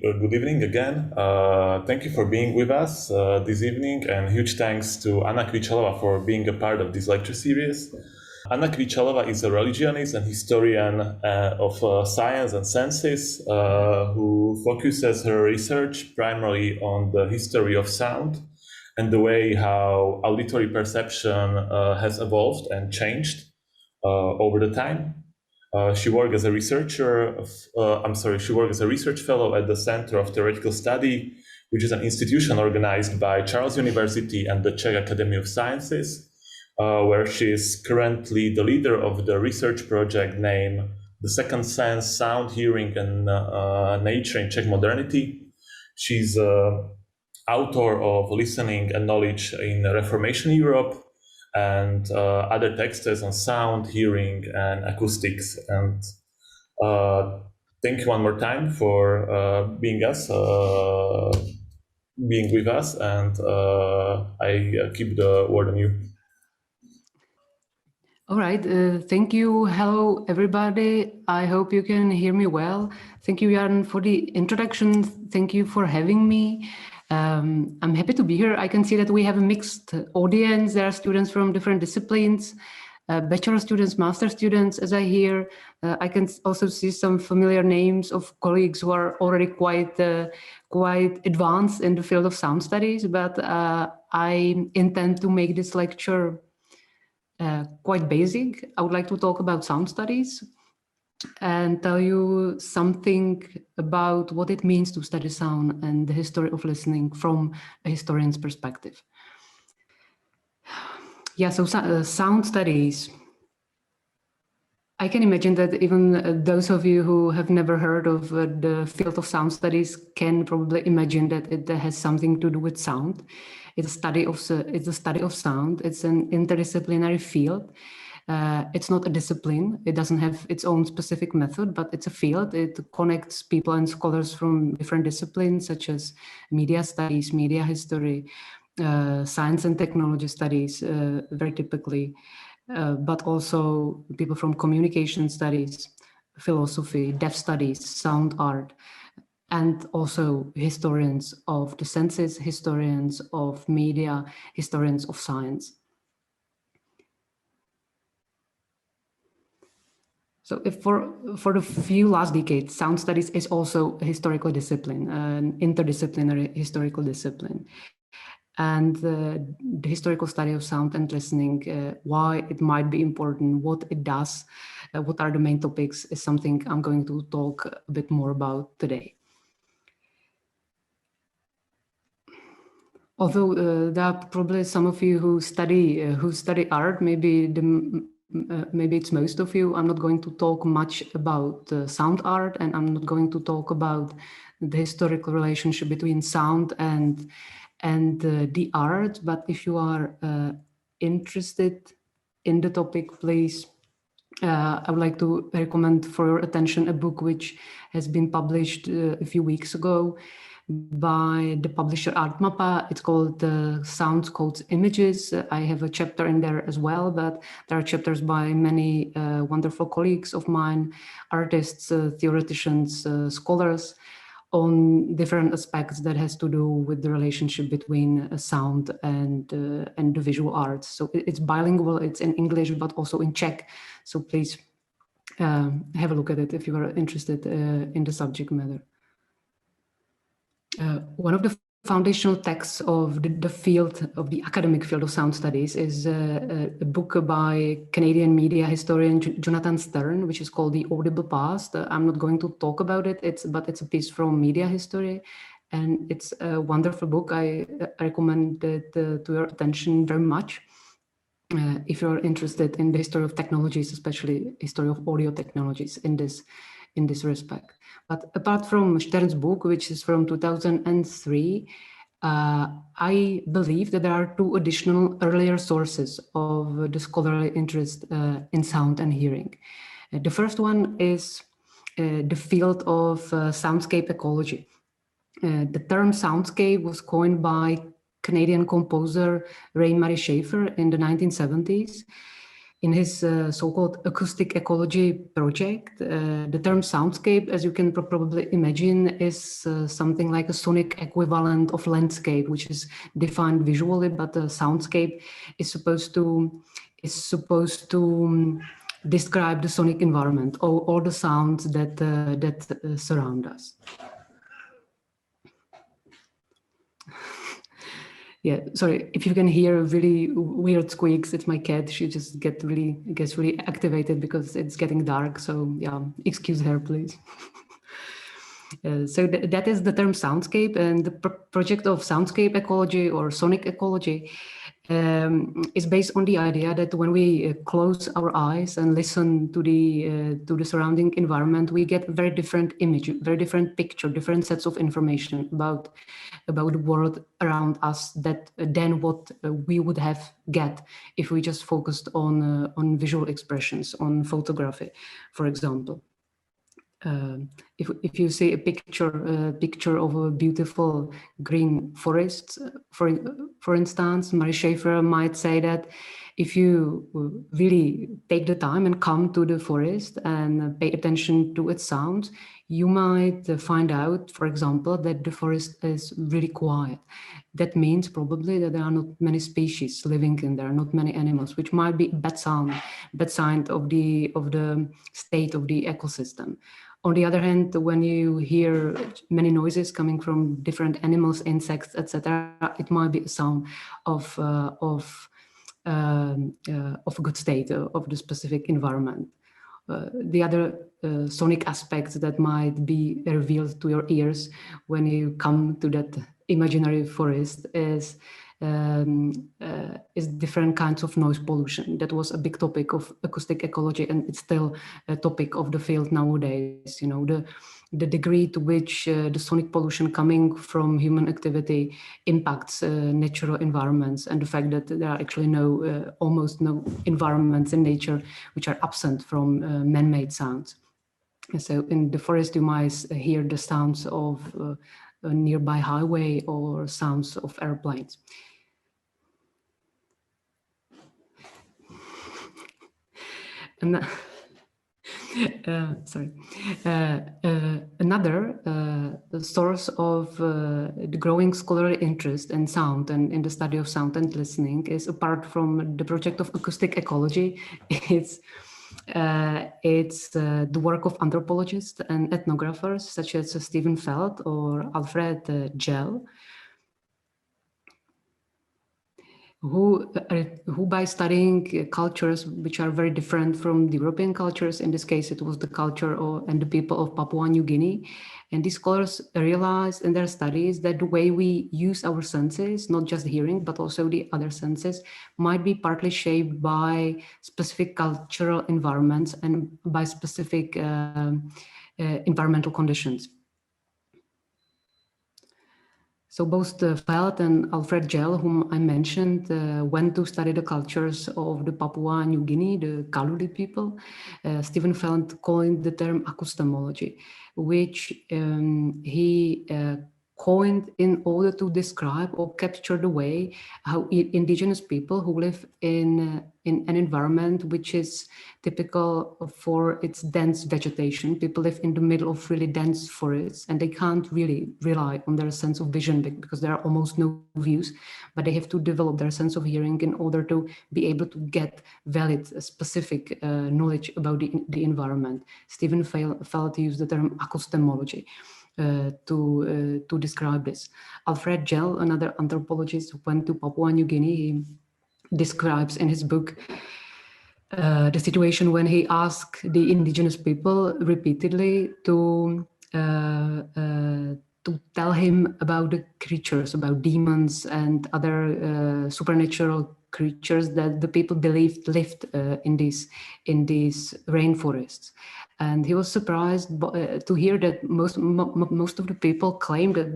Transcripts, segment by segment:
Good evening again. Thank you for being with us this evening, and huge thanks to Anna Kvíčalová for being a part of this lecture series. Anna Kvíčalová is a religionist and historian of science and senses who focuses her research primarily on the history of sound and the way how auditory perception has evolved and changed over the time. She worked as a researcher. She worked as a research fellow at the Center of Theoretical Study, which is an institution organized by Charles University and the Czech Academy of Sciences, where she is currently the leader of the research project named The Second Sense: Sound, Hearing, and Nature in Czech Modernity. She's author of Listening and Knowledge in Reformation Europe, and other texts on sound, hearing, and acoustics. And thank you one more time for being with us. And I keep the word on you. All right. Thank you. Hello, everybody. I hope you can hear me well. Thank you, Jan, for the introduction. Thank you for having me. I'm happy to be here. I can see that we have a mixed audience. There are students from different disciplines, bachelor students, master students, as I hear. I can also see some familiar names of colleagues who are already quite advanced in the field of sound studies, but I intend to make this lecture quite basic. I would like to talk about sound studies and tell you something about what it means to study sound and the history of listening from a historian's perspective. Yeah, so sound studies. I can imagine that even those of you who have never heard of the field of sound studies can probably imagine that it has something to do with sound. It's a study of sound. It's an interdisciplinary field. It's not a discipline. It doesn't have its own specific method, but it's a field. It connects people and scholars from different disciplines, such as media studies, media history, science and technology studies, very typically, but also people from communication studies, philosophy, deaf studies, sound art, and also historians of the senses, historians of media, historians of science. So if for the few last decades, sound studies is also a historical discipline, an interdisciplinary historical discipline. And the historical study of sound and listening, why it might be important, what it does, what are the main topics, is something I'm going to talk a bit more about today. Although there are probably some of you who study art, maybe it's most of you. I'm not going to talk much about sound art, and I'm not going to talk about the historical relationship between sound and the art. But if you are interested in the topic, please, I would like to recommend for your attention a book which has been published a few weeks ago by the publisher Artmapa. It's called Sounds, Codes, Images. I have a chapter in there as well, but there are chapters by many wonderful colleagues of mine, artists, theoreticians, scholars, on different aspects that has to do with the relationship between sound and the visual arts. So it's bilingual, it's in English, but also in Czech. So please have a look at it if you are interested in the subject matter. One of the foundational texts of the academic field of sound studies is a book by Canadian media historian Jonathan Stern, which is called The Audible Past. I'm not going to talk about it, but it's a piece from media history, and it's a wonderful book. I recommend it to your attention very much. If you're interested in the history of technologies, especially history of audio technologies in this respect. But apart from Stern's book, which is from 2003, I believe that there are two additional earlier sources of the scholarly interest in sound and hearing. The first one is the field of soundscape ecology. The term soundscape was coined by Canadian composer Ray Murray Schafer in the 1970s. In his so-called acoustic ecology project, the term soundscape, as you can probably imagine, is something like a sonic equivalent of landscape, which is defined visually, but the soundscape is supposed to describe the sonic environment, all the sounds that surround us. Yeah, sorry, if you can hear really weird squeaks, it's my cat. She just gets really activated because it's getting dark. So yeah, excuse her, please. So that is the term soundscape, and the project of soundscape ecology or sonic ecology is based on the idea that when we close our eyes and listen to the surrounding environment, we get very different image, very different picture, different sets of information about the world around us than what we would have get if we just focused on visual expressions, on photography, for example. If you see a picture of a beautiful green forest, for instance, Mary Schaefer might say that if you really take the time and come to the forest and pay attention to its sounds, you might find out, for example, that the forest is really quiet. That means probably that there are not many species living in there, not many animals, which might be a bad sign of the state of the ecosystem. On the other hand, when you hear many noises coming from different animals, insects, etc., it might be a sign of a good state of the specific environment. The other sonic aspects that might be revealed to your ears when you come to that imaginary forest is different kinds of noise pollution. That was a big topic of acoustic ecology, and it's still a topic of the field nowadays. You know, the degree to which the sonic pollution coming from human activity impacts natural environments, and the fact that there are actually almost no environments in nature which are absent from man-made sounds. And so in the forest, you might hear the sounds of a nearby highway or sounds of airplanes. And another source of the growing scholarly interest in sound and in the study of sound and listening is, apart from the project of acoustic ecology, it's the work of anthropologists and ethnographers such as Stephen Feld or Alfred Gell, who by studying cultures which are very different from the European cultures, in this case it was the culture and the people of Papua New Guinea, and these scholars realized in their studies that the way we use our senses, not just hearing but also the other senses, might be partly shaped by specific cultural environments and by specific environmental conditions. So both Feld and Alfred Gell, whom I mentioned, went to study the cultures of the Papua New Guinea, the Kaluli people. Stephen Feld coined the term acoustemology, which he coined in order to describe or capture the way how indigenous people who live in an environment which is typical for its dense vegetation. People live in the middle of really dense forests, and they can't really rely on their sense of vision because there are almost no views, but they have to develop their sense of hearing in order to be able to get valid, specific knowledge about the environment. Stephen Feld used the term acoustemology to describe this. Alfred Gell, another anthropologist who went to Papua New Guinea, he describes in his book the situation when he asked the indigenous people repeatedly to tell him about the creatures, about demons and other supernatural creatures that the people believed lived in these rainforests. And he was surprised to hear that most of the people claimed that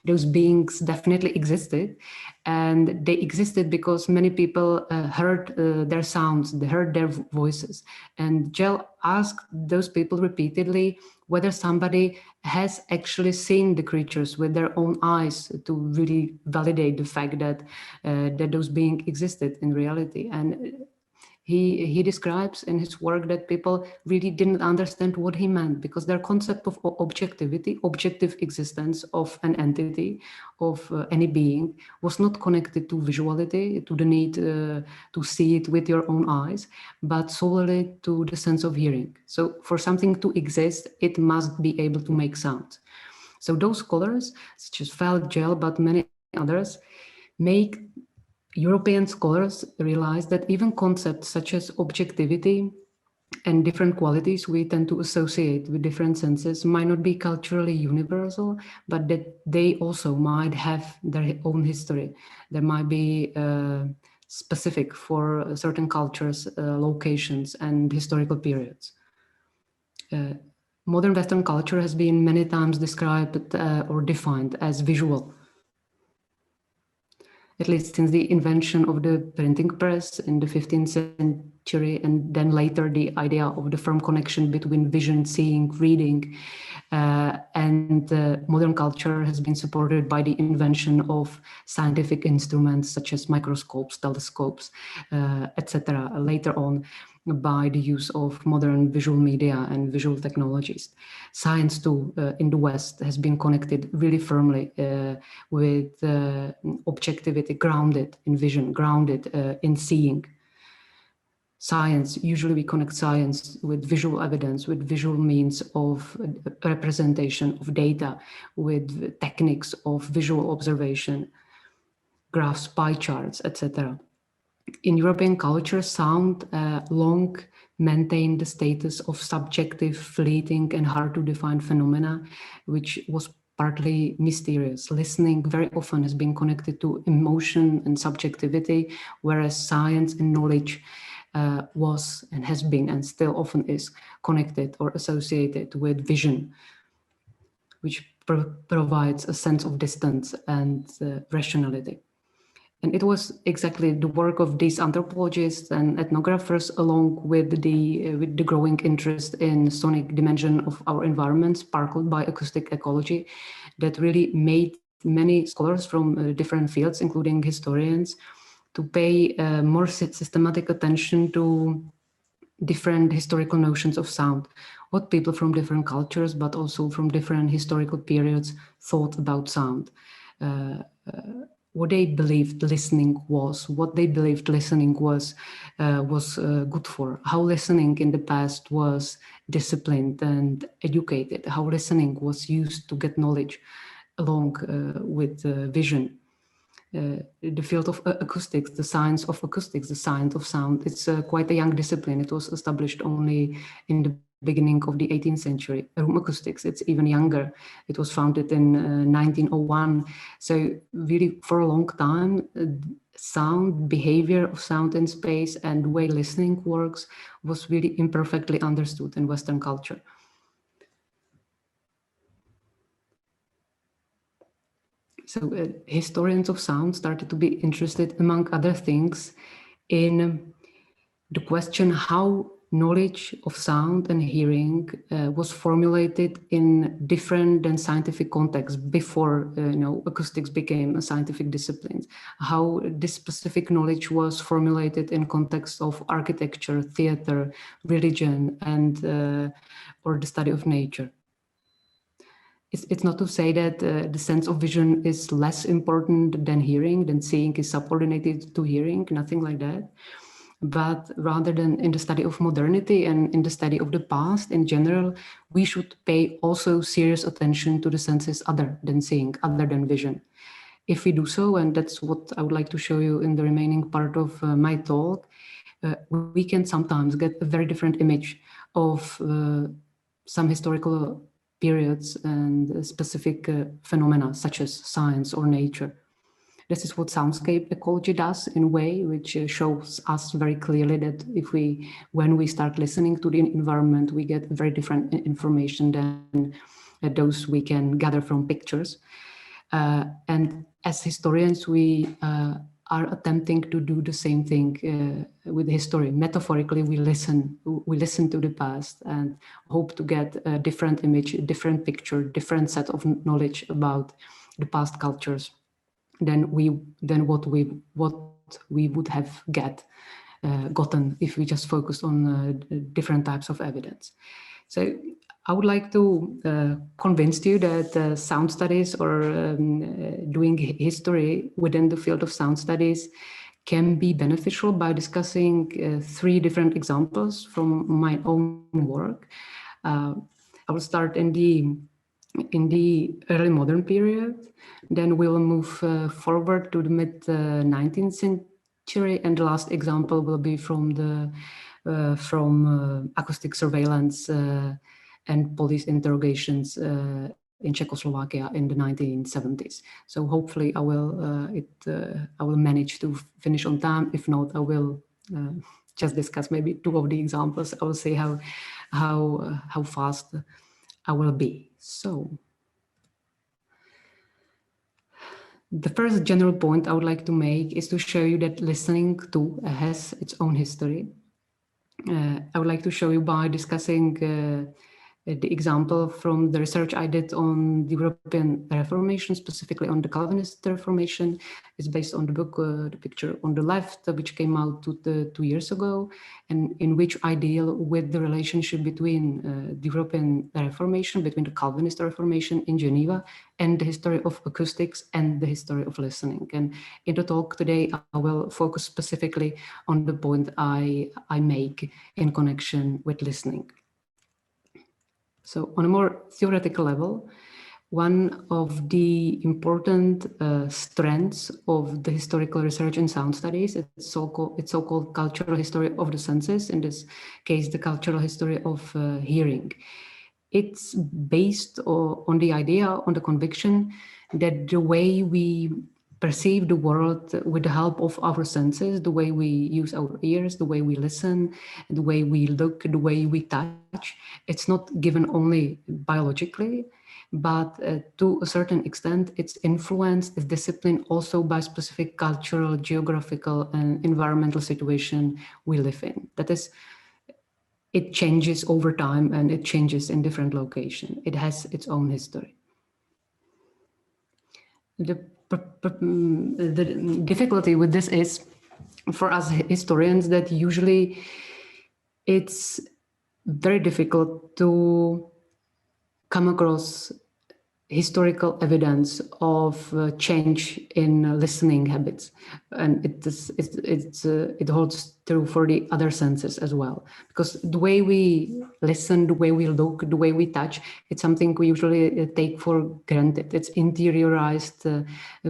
those beings definitely existed, and they existed because many people heard their sounds, they heard their voices. And Gell asked those people repeatedly whether somebody has actually seen the creatures with their own eyes to really validate the fact that those beings existed in reality. And He describes in his work that people really didn't understand what he meant, because their concept of objectivity, objective existence of an entity, of any being, was not connected to visuality, to the need to see it with your own eyes, but solely to the sense of hearing. So for something to exist, it must be able to make sound. So those scholars, such as Feld, Gell, but many others, make European scholars realize that even concepts such as objectivity and different qualities we tend to associate with different senses might not be culturally universal, but that they also might have their own history. There might be specific for certain cultures, locations, and historical periods. Modern Western culture has been many times described or defined as visual, at least since the invention of the printing press in the 15th century, and then later the idea of the firm connection between vision, seeing, reading, and modern culture has been supported by the invention of scientific instruments such as microscopes, telescopes, etc. Later on, by the use of modern visual media and visual technologies. Science too, in the West, has been connected really firmly with objectivity, grounded in vision, grounded in seeing. Science, usually we connect science with visual evidence, with visual means of representation of data, with techniques of visual observation, graphs, pie charts, etc. In European culture, sound long maintained the status of subjective, fleeting, and hard to define phenomena, which was partly mysterious. Listening very often has been connected to emotion and subjectivity, whereas science and knowledge was and has been and still often is connected or associated with vision, which provides a sense of distance and rationality. And it was exactly the work of these anthropologists and ethnographers, along with the growing interest in sonic dimension of our environment, sparkled by acoustic ecology, that really made many scholars from different fields, including historians, to pay more systematic attention to different historical notions of sound, what people from different cultures, but also from different historical periods, thought about sound. What they believed listening was, what they believed listening was good for, how listening in the past was disciplined and educated, how listening was used to get knowledge along with vision. The field of acoustics, the science of acoustics, the science of sound, it's quite a young discipline. It was established only in the beginning of the 18th century. Room acoustics, it's even younger. It was founded in 1901. So really for a long time, sound, behavior of sound in space and the way listening works was really imperfectly understood in Western culture. So historians of sound started to be interested, among other things, in the question how knowledge of sound and hearing was formulated in different than scientific contexts before acoustics became a scientific discipline. How this specific knowledge was formulated in context of architecture, theater, religion, and or the study of nature. It's not to say that the sense of vision is less important than hearing, than seeing is subordinated to hearing, nothing like that. But rather than in the study of modernity and in the study of the past in general, we should pay also serious attention to the senses other than seeing, other than vision. If we do so, and that's what I would like to show you in the remaining part of my talk, we can sometimes get a very different image of some historical periods and specific phenomena such as science or nature. This is what Soundscape ecology does in a way, which shows us very clearly that when we start listening to the environment, we get very different information than those we can gather from pictures. And as historians, we are attempting to do the same thing with history. Metaphorically, we listen to the past and hope to get a different image, a different picture, different set of knowledge about the past cultures than what we would have get gotten if we just focus on different types of evidence. So I would like to convince you that sound studies or doing history within the field of sound studies can be beneficial by discussing 3 different examples from my own work. I will start in the early modern period, then we will move forward to the mid 19th century, and the last example will be from the acoustic surveillance and police interrogations in Czechoslovakia in the 1970s. So hopefully I will manage to finish on time. If not, I will just discuss maybe 2 of the examples. I will see how fast I will be. So the first general point I would like to make is to show you that listening too has its own history. I would like to show you by discussing the example from the research I did on the European Reformation, specifically on the Calvinist Reformation. It's based on the book, the picture on the left, which came out 2 years ago, and in which I deal with the relationship between the European Reformation, between the Calvinist Reformation in Geneva, and the history of acoustics and the history of listening. And in the talk today, I will focus specifically on the point I make in connection with listening. So on a more theoretical level, one of the important strands of the historical research in sound studies is so-called cultural history of the senses, in this case, the cultural history of hearing. It's based on the idea, on the conviction that the way we perceive the world with the help of our senses, the way we use our ears, the way we listen, the way we look, the way we touch, it's not given only biologically, but to a certain extent, it's influenced, it's disciplined also by specific cultural, geographical, and environmental situation we live in. That is, it changes over time and it changes in different locations. It has its own history. The difficulty with this is, for us historians, that usually it's very difficult to come across historical evidence of change in listening habits, and it holds true for the other senses as well, because the way we listen, the way we look, the way we touch, it's something we usually take for granted. It's interiorized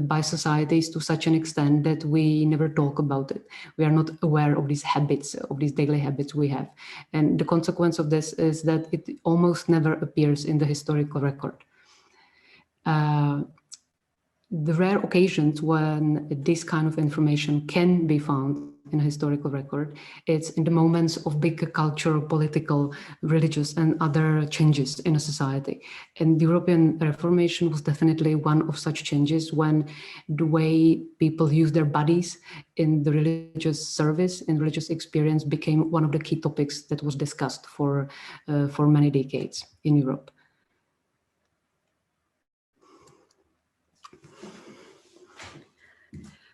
by societies to such an extent that we never talk about it. We are not aware of these habits, of these daily habits we have, and the consequence of this is that it almost never appears in the historical record. The rare occasions when this kind of information can be found in a historical record, it's in the moments of big cultural, political, religious, and other changes in a society. And the European Reformation was definitely one of such changes, when the way people use their bodies in the religious service and religious experience became one of the key topics that was discussed for many decades in Europe.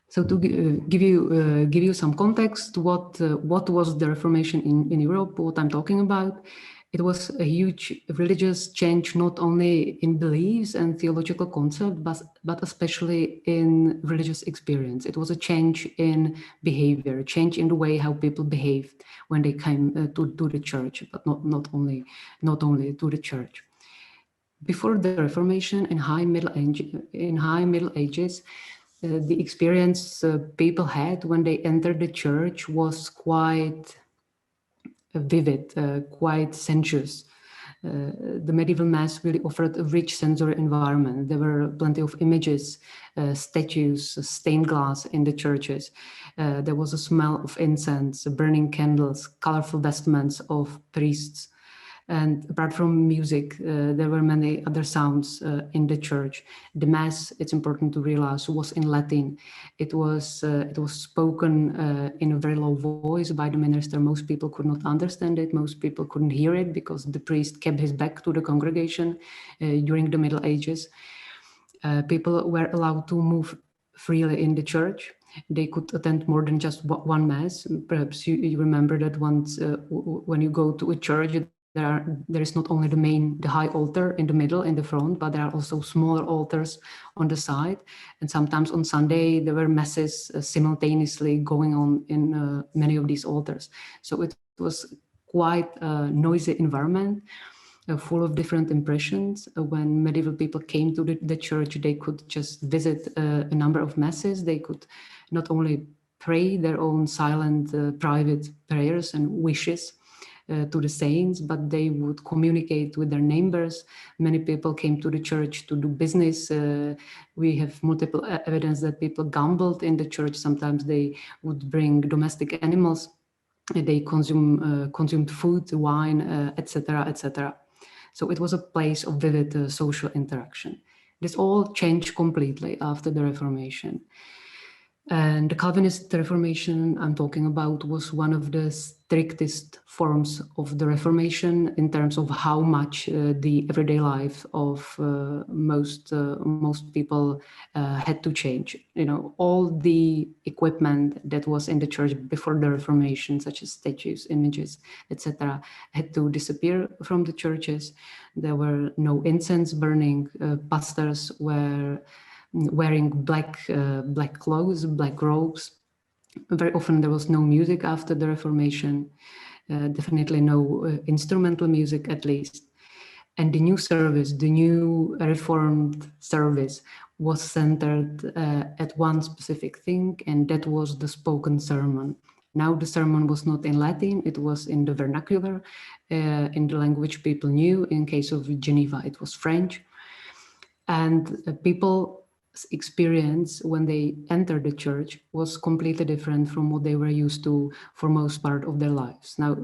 So to give you some context, what was the Reformation in Europe, what I'm talking about, it was a huge religious change, not only in beliefs and theological concept, but especially in religious experience. It was a change in behavior, a change in the way how people behaved when they came to the church, but not only to the church. Before the Reformation, in high Middle Ages, the experience people had when they entered the church was quite vivid, quite sensuous. The medieval mass really offered a rich sensory environment. There were plenty of images, statues, stained glass in the churches. There was a smell of incense, burning candles, colorful vestments of priests. And apart from music, there were many other sounds in the church. The mass, it's important to realize, was in Latin. It was spoken in a very low voice by the minister. Most people could not understand it. Most people couldn't hear it because the priest kept his back to the congregation during the Middle Ages. People were allowed to move freely in the church. they could attend more than just one mass. Perhaps you remember that once when you go to a church, there is not only the high altar in the middle, in the front, but there are also smaller altars on the side. And sometimes on Sunday, there were masses simultaneously going on in many of these altars. So it was quite a noisy environment, full of different impressions. When medieval people came to the church, they could just visit a number of masses. They could not only pray their own silent private prayers and wishes to the saints, but they would communicate with their neighbors. Many people came to the church to do business. We have multiple evidence that people gambled in the church. Sometimes they would bring domestic animals. They consumed food, wine, etc., etc. So it was a place of vivid social interaction. This all changed completely after the Reformation. And the Calvinist Reformation I'm talking about was one of the strictest forms of the Reformation in terms of how much the everyday life of most people had to change. You know, all the equipment that was in the church before the Reformation, such as statues, images, etc., had to disappear from the churches. There were no incense burning. Pastors were wearing black clothes, black robes. Very often there was no music after the Reformation, definitely no instrumental music at least. And the new service, the new Reformed service was centered at one specific thing, and that was the spoken sermon. Now the sermon was not in Latin, it was in the vernacular, in the language people knew. In case of Geneva, it was French. And people experience when they entered the church was completely different from what they were used to for most part of their lives. Now,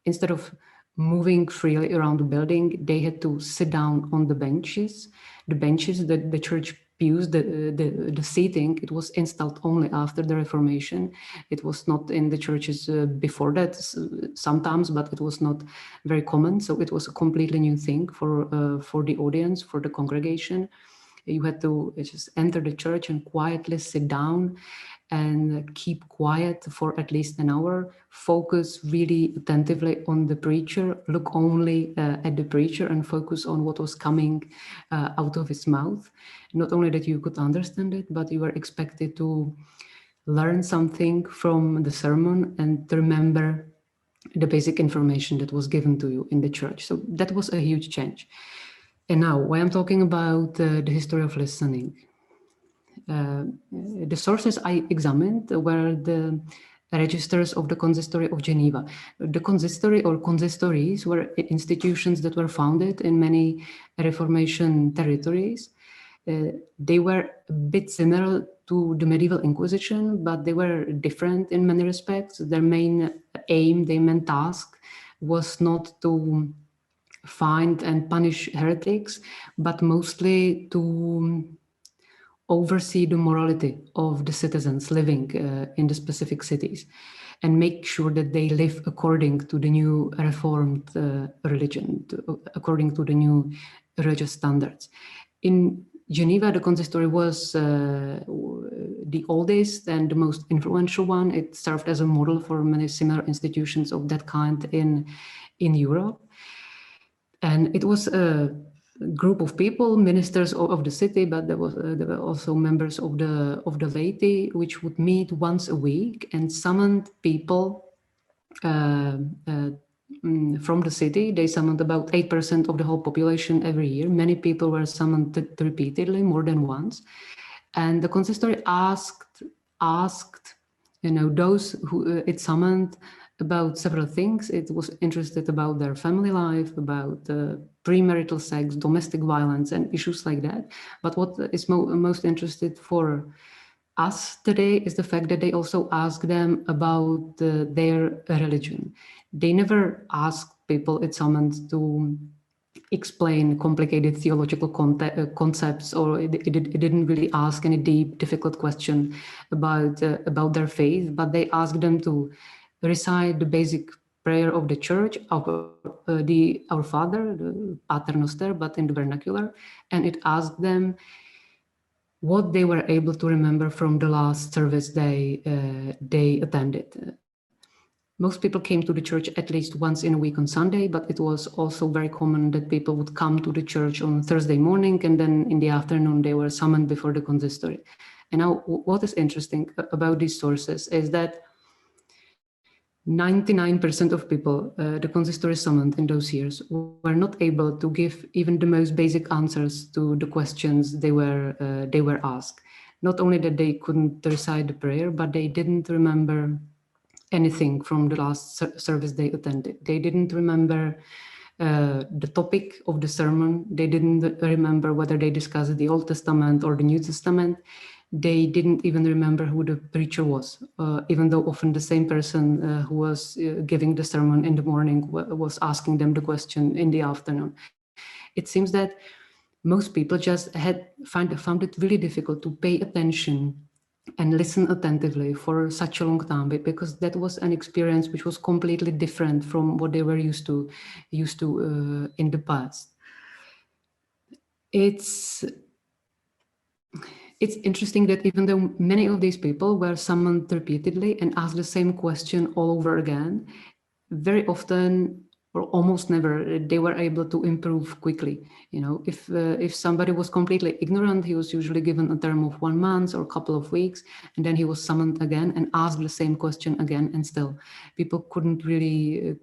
instead of moving freely around the building, they had to sit down on the benches. The church pews, the seating, it was installed only after the Reformation. It was not in the churches before that sometimes, but it was not very common. So it was a completely new thing for the audience, for the congregation. You had to just enter the church and quietly sit down and keep quiet for at least an hour, focus really attentively on the preacher, look only at the preacher and focus on what was coming out of his mouth. Not only that you could understand it, but you were expected to learn something from the sermon and to remember the basic information that was given to you in the church. So that was a huge change. And now, why I'm talking about the history of listening. The sources I examined were the registers of the Consistory of Geneva. The consistory or consistories were institutions that were founded in many Reformation territories. They were a bit similar to the medieval Inquisition, but they were different in many respects. Their main aim, their main task was not to find and punish heretics, but mostly to oversee the morality of the citizens living in the specific cities and make sure that they live according to the new Reformed religion, according to the new religious standards. In Geneva, the consistory was the oldest and the most influential one. It served as a model for many similar institutions of that kind in Europe. And it was a group of people, ministers of the city, but there were also members of the laity, which would meet once a week and summoned people from the city. They summoned about 8% of the whole population every year. Many people were summoned repeatedly, more than once. And the consistory asked those who it summoned about several things. It was interested about their family life, about premarital sex, domestic violence, and issues like that. But what is most interested for us today is the fact that they also asked them about their religion. They never asked people it summoned to explain complicated theological concepts, or it didn't really ask any deep, difficult question about their faith, but they asked them to recite the basic prayer of the church, Our Father, the Pater Noster, but in the vernacular, and it asked them what they were able to remember from the last service they attended. Most people came to the church at least once in a week on Sunday, but it was also very common that people would come to the church on Thursday morning, and then in the afternoon they were summoned before the consistory. And now what is interesting about these sources is that 99% of people the consistory summoned in those years were not able to give even the most basic answers to the questions they were asked. Not only that they couldn't recite the prayer, but they didn't remember anything from the last service they attended. They didn't remember the topic of the sermon. They didn't remember whether they discussed the Old Testament or the New Testament. They didn't even remember who the preacher was, even though often the same person who was giving the sermon in the morning was asking them the question in the afternoon. It seems that most people just found it really difficult to pay attention and listen attentively for such a long time, because that was an experience which was completely different from what they were used to in the past. It's interesting that even though many of these people were summoned repeatedly and asked the same question all over again, very often or almost never they were able to improve quickly. You know, if somebody was completely ignorant, he was usually given a term of 1 month or a couple of weeks, and then he was summoned again and asked the same question again, and still people couldn't really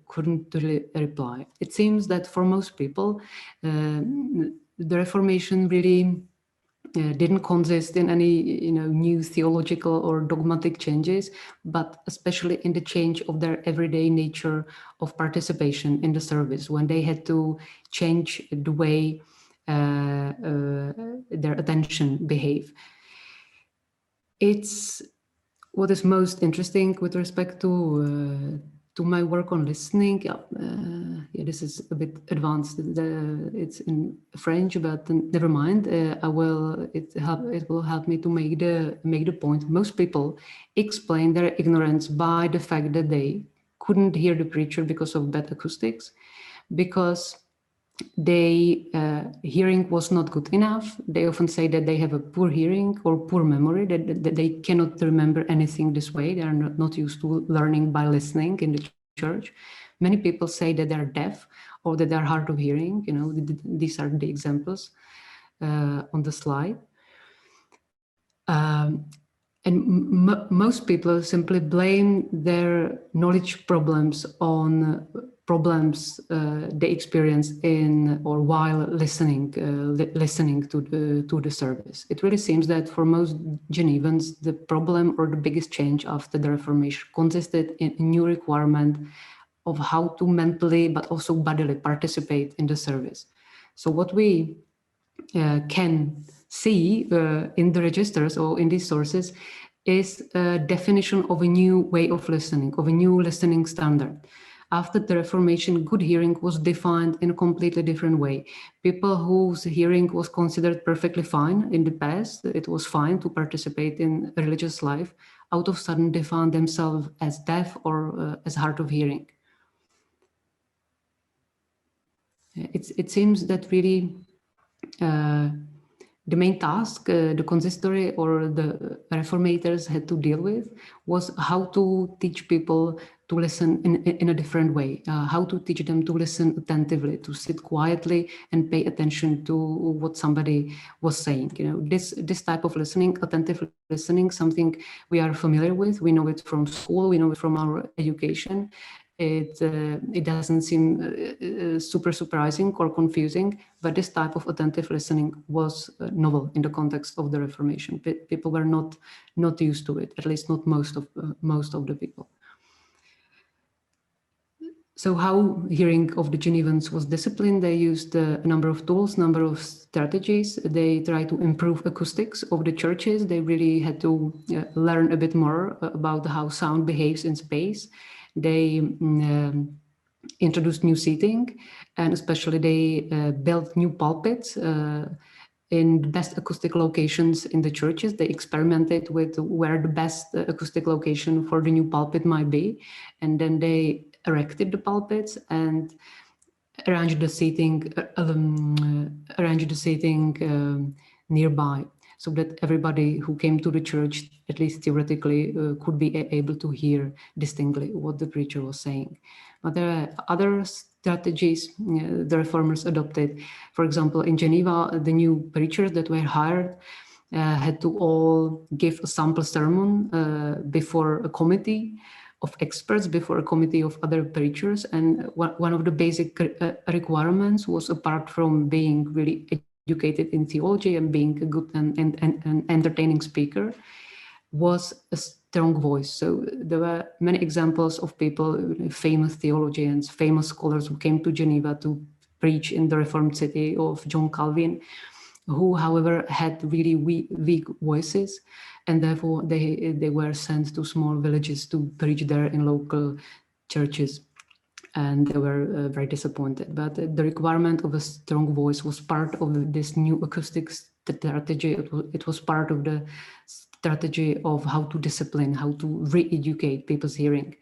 reply. It seems that for most people the Reformation really didn't consist in any new theological or dogmatic changes, but especially in the change of their everyday nature of participation in the service, when they had to change the way their attention behave. It's what is most interesting with respect to my work on listening. This is a bit advanced. It's in French, but never mind. It will help me to make the point. Most people explain their ignorance by the fact that they couldn't hear the preacher because of bad acoustics, because hearing was not good enough. They often say that they have a poor hearing or poor memory, that they cannot remember anything this way. They are not used to learning by listening in the church. Many people say that they're deaf or that they're hard of hearing. These are the examples on the slide. And most people simply blame their knowledge problems on problems they experience in or while listening to the service. It really seems that for most Genevans, the problem or the biggest change after the Reformation consisted in a new requirement of how to mentally but also bodily participate in the service. So what we can see in the registers or in these sources is a definition of a new way of listening, of a new listening standard. After the Reformation, good hearing was defined in a completely different way. People whose hearing was considered perfectly fine in the past, it was fine to participate in religious life, out of sudden they found themselves as deaf or as hard of hearing. It seems that really the main task the consistory or the reformators had to deal with was how to teach people to listen in a different way, how to teach them to listen attentively, to sit quietly and pay attention to what somebody was saying. This type of listening, attentive listening, something we are familiar with. We know it from school, we know it from our education. It doesn't seem super surprising or confusing, but this type of attentive listening was novel in the context of the Reformation. People were not used to it, at least not most of the people. So how hearing of the Genevans was disciplined? They used a number of tools, number of strategies. They tried to improve acoustics of the churches. They really had to learn a bit more about how sound behaves in space. They introduced new seating, and especially they built new pulpits in the best acoustic locations in the churches. They experimented with where the best acoustic location for the new pulpit might be, and then they erected the pulpits and arranged the seating nearby. so that everybody who came to the church, at least theoretically, could be able to hear distinctly what the preacher was saying. But there are other strategies the reformers adopted. For example, in Geneva, the new preachers that were hired had to all give a sample sermon before a committee of experts, before a committee of other preachers. And one of the basic requirements was, apart from being really educated in theology and being a good and entertaining speaker, was a strong voice. So there were many examples of people, famous theologians, famous scholars who came to Geneva to preach in the Reformed city of John Calvin, who, however, had really weak voices, and therefore they were sent to small villages to preach there in local churches. And they were very disappointed. But the requirement of a strong voice was part of this new acoustic strategy. It was part of the strategy of how to discipline, how to re-educate people's hearing.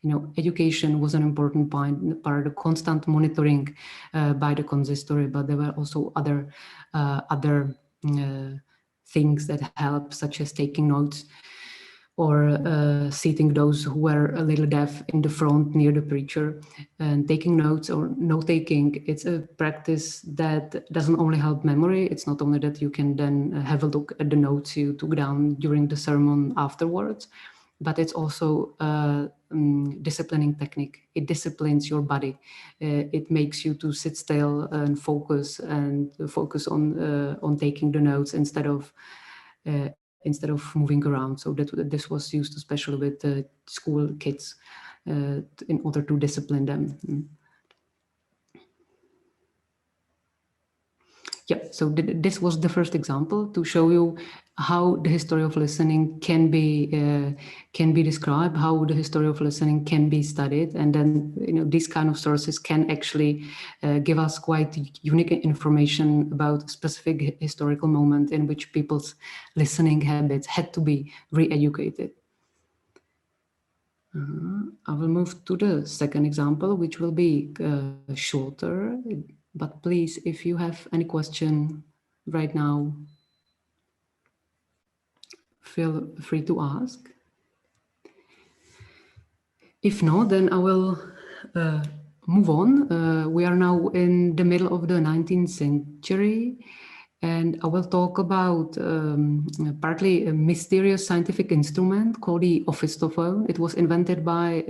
You know, education was an important part of constant monitoring by the consistory, but there were also other things that help, such as taking notes, or seating those who were a little deaf in the front near the preacher. And taking notes or note-taking, it's a practice that doesn't only help memory. It's not only that you can then have a look at the notes you took down during the sermon afterwards, but it's also a disciplining technique. It disciplines your body. It makes you to sit still and focus on taking the notes instead of moving around. So that this was used especially with school kids in order to discipline them. Yeah, so this was the first example to show you how the history of listening can be described, how the history of listening can be studied, and then, you know, these kind of sources can actually give us quite unique information about a specific historical moment in which people's listening habits had to be re-educated. I will move to the second example, which will be shorter. But please, if you have any question right now, feel free to ask. If not, then I will move on. We are now in the middle of the 19th century, and I will talk about partly a mysterious scientific instrument called the Ophistophone. It was invented by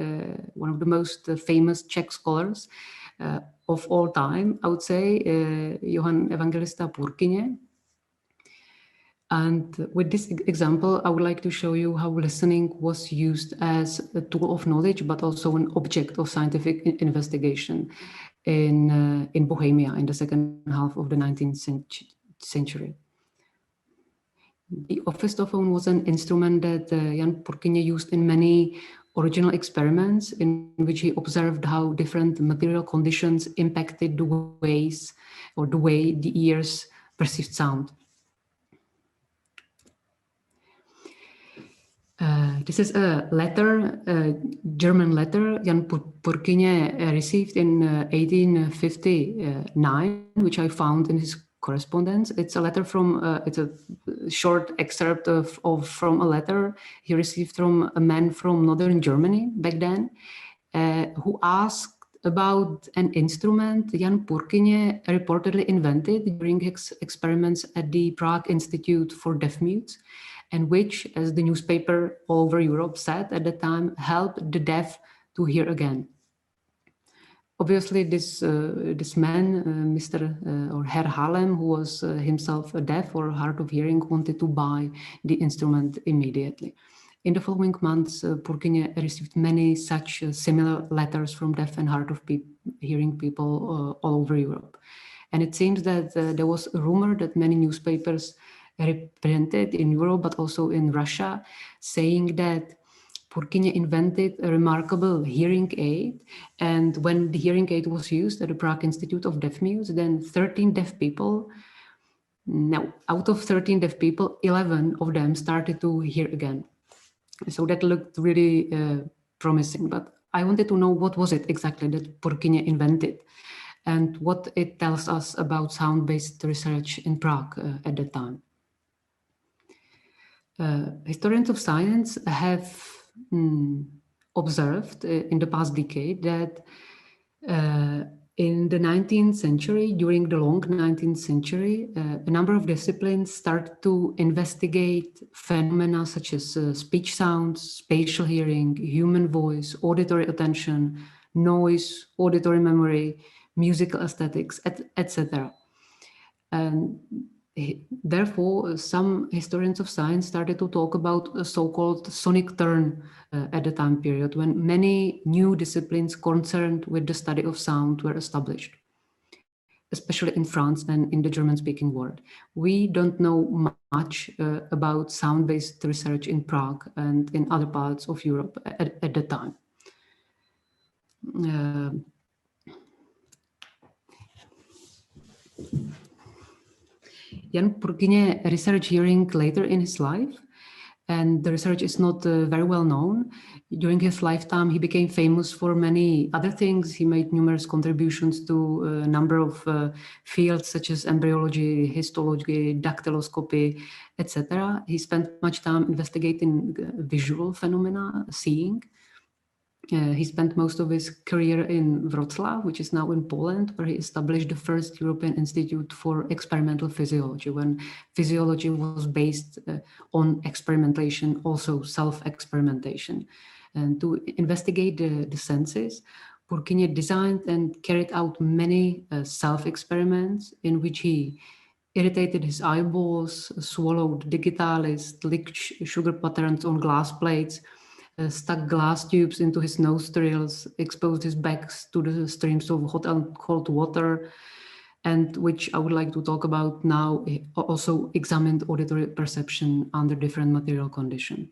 one of the most famous Czech scholars of all time, I would say, Johann Evangelista Purkyně. And with this example, I would like to show you how listening was used as a tool of knowledge, but also an object of scientific investigation in Bohemia in the second half of the 19th century. The Ophistophone was an instrument that Jan Purkyně used in many original experiments in which he observed how different material conditions impacted the ways or the way the ears perceived sound. This is a letter, a German letter Jan Purkyně received in 1859, which I found in his correspondence. It's a letter from, it's a short excerpt from a letter he received from a man from northern Germany back then, who asked about an instrument Jan Purkyně reportedly invented during his experiments at the Prague Institute for Deaf Mutes, and which, as the newspaper all over Europe said at the time, helped the deaf to hear again. Obviously, this man, Mr. or Herr Halem, who was himself a deaf or hard of hearing, wanted to buy the instrument immediately. In the following months, Purkyně received many such similar letters from deaf and hard of hearing people all over Europe. And it seems that there was a rumor that many newspapers reprinted in Europe, but also in Russia, saying that Purkyně invented a remarkable hearing aid. And when the hearing aid was used at the Prague Institute of Deaf Mutes, then 13 deaf people, no, out of 13 deaf people, 11 of them started to hear again. So that looked really promising, but I wanted to know what was it exactly that Purkyně invented and what it tells us about sound-based research in Prague at that time. Historians of science have observed in the past decade that in the 19th century, during the long 19th century, a number of disciplines started to investigate phenomena such as speech sounds, spatial hearing, human voice, auditory attention, noise, auditory memory, musical aesthetics, etc. And therefore, some historians of science started to talk about a so-called sonic turn at the time period when many new disciplines concerned with the study of sound were established, especially in France and in the German-speaking world. We don't know much about sound-based research in Prague and in other parts of Europe at the time. Jan Purkyně researched hearing later in his life, and the research is not very well known. During his lifetime, he became famous for many other things. He made numerous contributions to a number of fields such as embryology, histology, dactyloscopy, etc. He spent much time investigating visual phenomena, seeing. He spent most of his career in Wrocław, which is now in Poland, where he established the first European Institute for Experimental Physiology, when physiology was based on experimentation, also self-experimentation. And to investigate the senses, Purkyně designed and carried out many self-experiments in which he irritated his eyeballs, swallowed digitalis, licked sugar patterns on glass plates, stuck glass tubes into his nostrils, exposed his back to the streams of hot and cold water, and which I would like to talk about now, also examined auditory perception under different material conditions.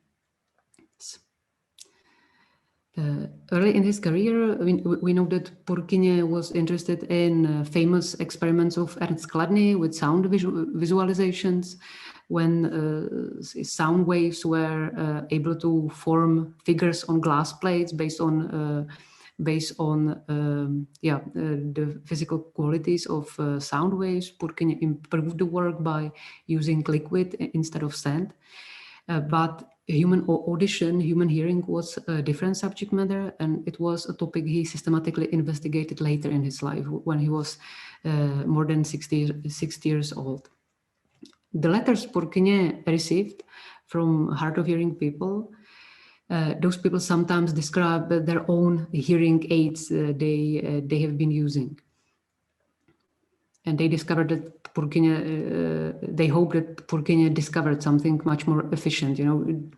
Early in his career, we know that Purkyně was interested in famous experiments of Ernst Chladni with sound visualizations, when sound waves were able to form figures on glass plates based on the physical qualities of sound waves. Purkyně improved the work by using liquid instead of sand, but human audition, human hearing was a different subject matter, and it was a topic he systematically investigated later in his life when he was more than 60 years old. The letters Purkyně received from hard of hearing people, those people sometimes describe their own hearing aids they have been using. And they discovered that they hope that Purkyně discovered something much more efficient.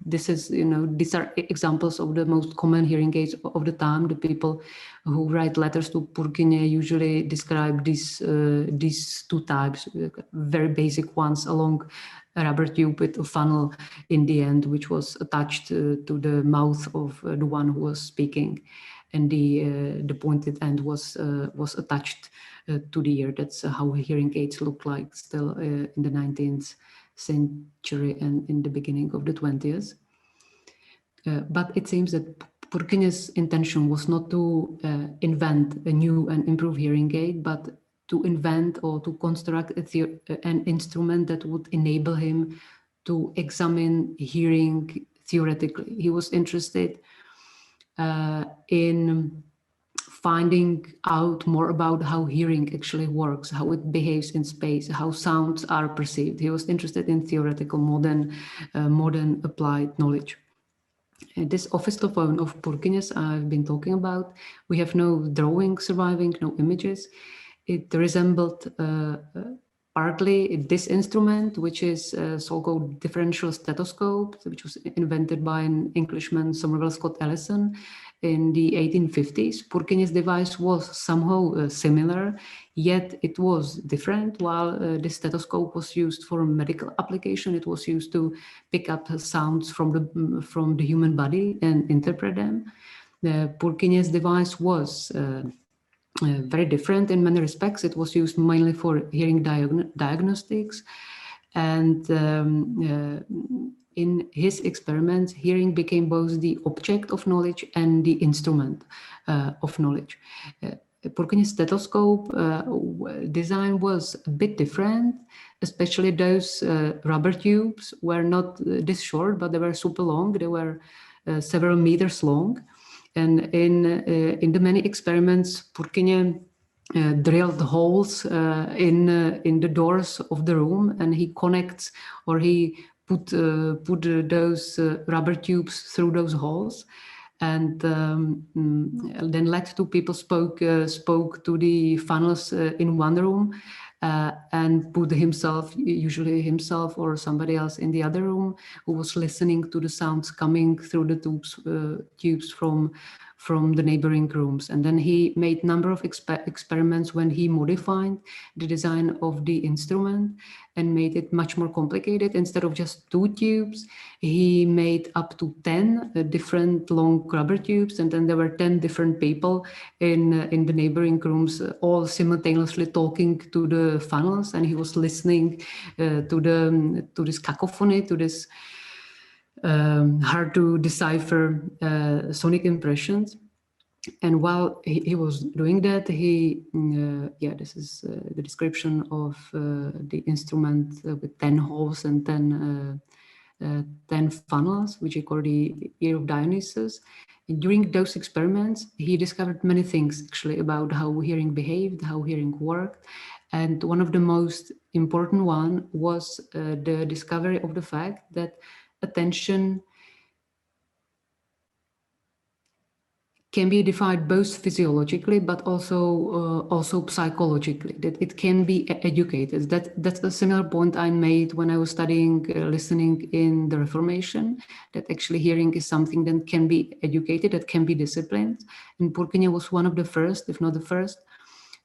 These are examples of the most common hearing aids of the time. The people who write letters to Purkyně usually describe these two types, very basic ones, a long rubber tube with a funnel in the end, which was attached to the mouth of the one who was speaking, and the pointed end was attached to the ear. That's how hearing aids look like still in the 19th century and in the beginning of the 20th. But it seems that Purkyně's intention was not to invent a new and improved hearing aid, but to invent or to construct an instrument that would enable him to examine hearing theoretically. He was interested in finding out more about how hearing actually works, how it behaves in space, how sounds are perceived. He was interested in theoretical, modern applied knowledge. This Ophistophone of Purkyně's I've been talking about, we have no drawing surviving, no images. It resembled partly this instrument, which is a so-called differential stethoscope, which was invented by an Englishman, Somerville Scott Ellison, in the 1850s. Purkyně's device was somehow similar, yet it was different. While this stethoscope was used for medical application, it was used to pick up sounds from the human body and interpret them. Purkyně's device was very different in many respects. It was used mainly for hearing diagnostics, and in his experiments, hearing became both the object of knowledge and the instrument of knowledge. Purkinje stethoscope design was a bit different, especially those rubber tubes were not this short, but they were super long. They were several meters long. And in the many experiments, Purkinje drilled holes in the doors of the room, and he connects, or he put those rubber tubes through those holes. And then let two people spoke to the funnels in one room, and put usually himself or somebody else in the other room, who was listening to the sounds coming through the tubes from the neighboring rooms. And then he made a number of experiments when he modified the design of the instrument and made it much more complicated. Instead of just 2 tubes, he made up to 10 different long rubber tubes, and then there were 10 different people in the neighboring rooms, all simultaneously talking to the funnels, and he was listening to this cacophony, to this hard to decipher sonic impressions. And while he was doing that, this is the description of the instrument with 10 holes and 10 funnels, which he called the ear of Dionysus. And during those experiments, he discovered many things actually about how hearing behaved, how hearing worked. And one of the most important one was the discovery of the fact that attention can be defined both physiologically, but also psychologically, that it can be educated. That's a similar point I made when I was studying listening in the Reformation, that actually hearing is something that can be educated, that can be disciplined. And Purkinje was one of the first, if not the first,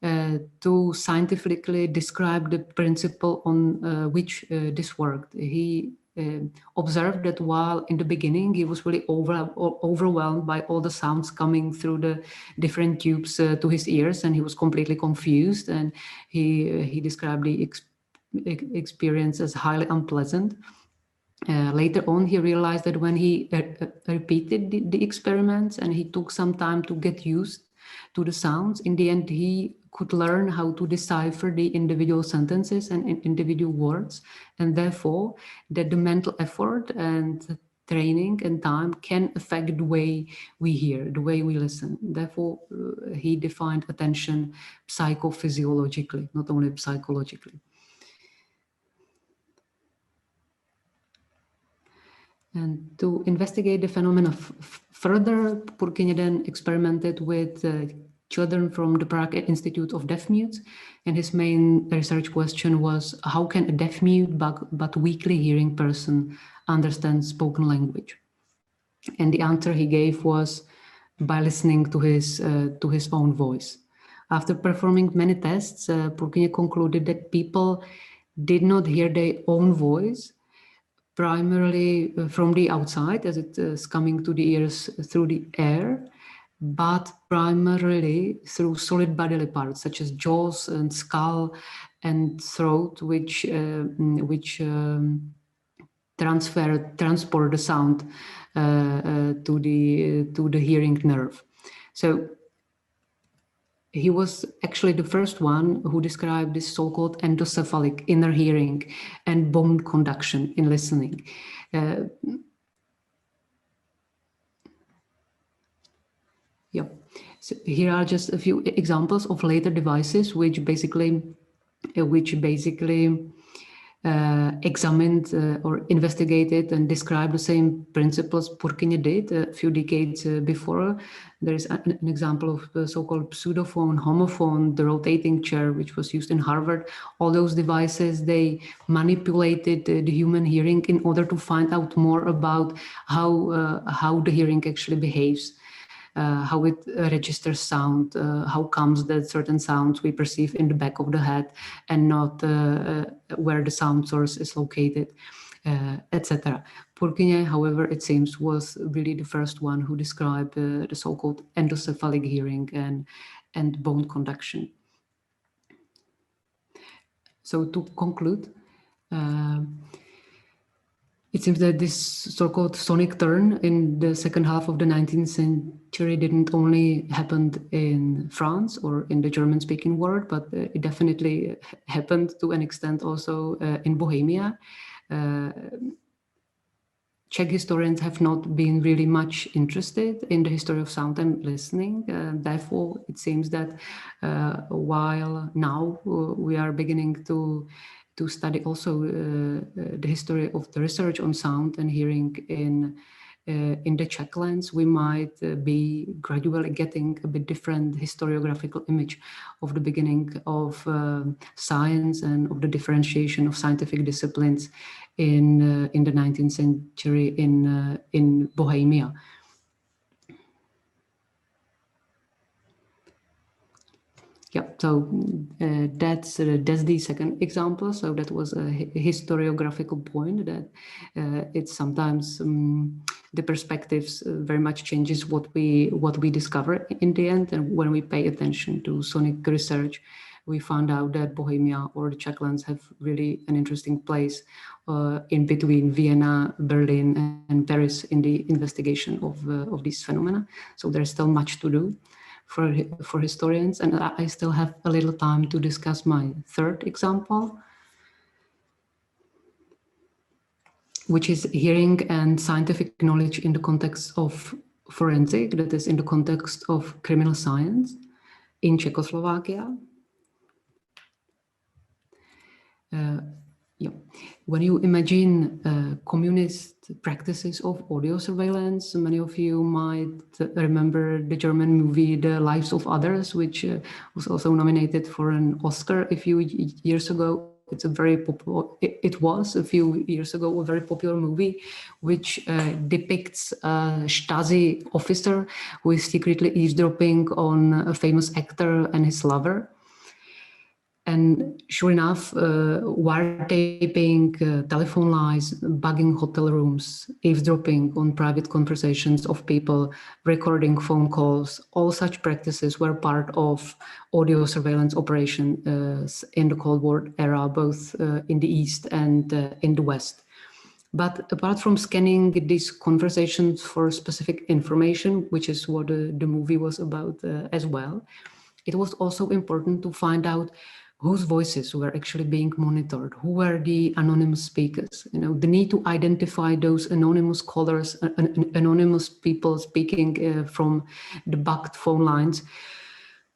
to scientifically describe the principle on which this worked. He observed that while in the beginning he was really overwhelmed by all the sounds coming through the different tubes to his ears, and he was completely confused, and he described the experience as highly unpleasant. Later on, he realized that when he repeated the experiments and he took some time to get used to the sounds, in the end he could learn how to decipher the individual sentences and individual words, and therefore that the mental effort and training and time can affect the way we hear, the way we listen. Therefore, he defined attention psychophysiologically, not only psychologically. And to investigate the phenomena further, Purkinje then experimented with children from the Prague Institute of Deaf Mutes, and his main research question was, how can a deaf mute but weakly hearing person understand spoken language? And the answer he gave was by listening to his own voice. After performing many tests, Purkinje concluded that people did not hear their own voice primarily from the outside, as it is coming to the ears through the air, but primarily through solid bodily parts such as jaws and skull and throat, which transport the sound to the hearing nerve. So he was actually the first one who described this so-called endocephalic inner hearing and bone conduction in listening. So here are just a few examples of later devices which basically examined or investigated and described the same principles Purkinje did a few decades before. There is an example of the so-called pseudophone, homophone, the rotating chair, which was used in Harvard. All those devices, they manipulated the human hearing in order to find out more about how the hearing actually behaves. How it registers sound, how comes that certain sounds we perceive in the back of the head and not where the sound source is located, etc. Purkinje, however, it seems, was really the first one who described the so-called endocephalic hearing and bone conduction. So to conclude, It seems that this so-called sonic turn in the second half of the 19th century didn't only happen in France or in the German-speaking world, but it definitely happened to an extent also in Bohemia. Czech historians have not been really much interested in the history of sound and listening. Therefore, it seems that while now we are beginning to study also the history of the research on sound and hearing in the Czech lens, we might be gradually getting a bit different historiographical image of the beginning of science and of the differentiation of scientific disciplines in the 19th century in Bohemia. Yeah, so that's the second example. So that was a historiographical point that it's sometimes the perspectives very much changes what we discover in the end. And when we pay attention to sonic research, we found out that Bohemia or the Czech lands have really an interesting place in between Vienna, Berlin, and Paris in the investigation of these phenomena. So there's still much to do for historians, and I still have a little time to discuss my third example, which is hearing and scientific knowledge in the context of forensic, that is in the context of criminal science in Czechoslovakia. Yeah. When you imagine communist practices of audio surveillance, many of you might remember the German movie The Lives of Others, which was also nominated for an Oscar a few years ago. It's a very popular, it was a few years ago, a very popular movie, which depicts a Stasi officer who is secretly eavesdropping on a famous actor and his lover. And sure enough, wiretapping telephone lines, bugging hotel rooms, eavesdropping on private conversations of people, recording phone calls, all such practices were part of audio surveillance operations in the Cold War era, both in the East and in the West. But apart from scanning these conversations for specific information, which is what the movie was about as well, it was also important to find out whose voices were actually being monitored, who were the anonymous speakers. You know, the need to identify those anonymous callers, anonymous people speaking from the bugged phone lines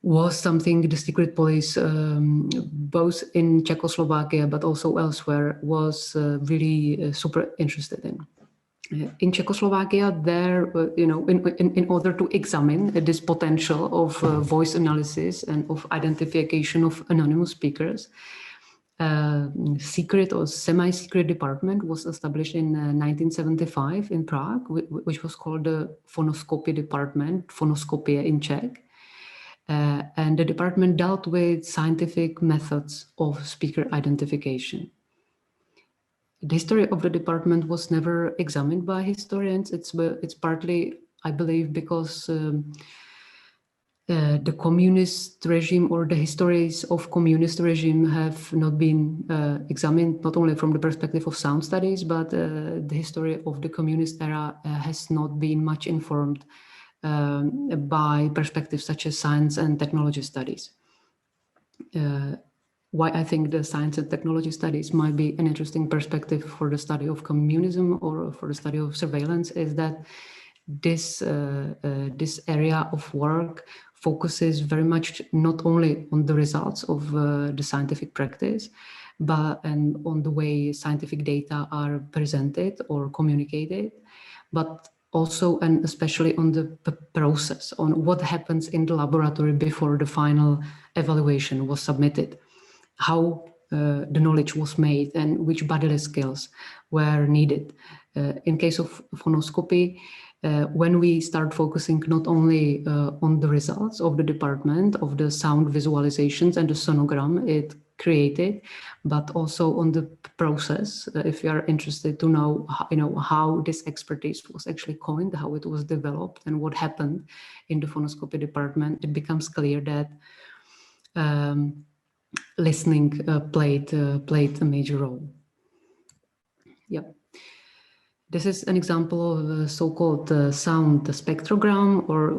was something the secret police, both in Czechoslovakia but also elsewhere, was really super interested in. In Czechoslovakia, there, you know, in order to examine this potential of voice analysis and of identification of anonymous speakers, secret or semi-secret department was established in 1975 in Prague, which was called the Phonoscopy department, Phonoskopie in Czech. And the department dealt with scientific methods of speaker identification. The history of the department was never examined by historians. It's partly, I believe, because the communist regime or the histories of communist regime have not been examined, not only from the perspective of sound studies, but the history of the communist era has not been much informed by perspectives such as science and technology studies. Why I think the science and technology studies might be an interesting perspective for the study of communism or for the study of surveillance is that this area of work focuses very much not only on the results of the scientific practice, but on the way scientific data are presented or communicated, but also and especially on the process, on what happens in the laboratory before the final evaluation was submitted. How the knowledge was made and which bodily skills were needed. In case of phonoscopy, when we start focusing not only on the results of the department, of the sound visualizations and the sonogram it created, but also on the process, if you are interested to know, how this expertise was actually coined, how it was developed and what happened in the phonoscopy department, it becomes clear that listening played a major role. Yep. This is an example of a so-called sound spectrogram, or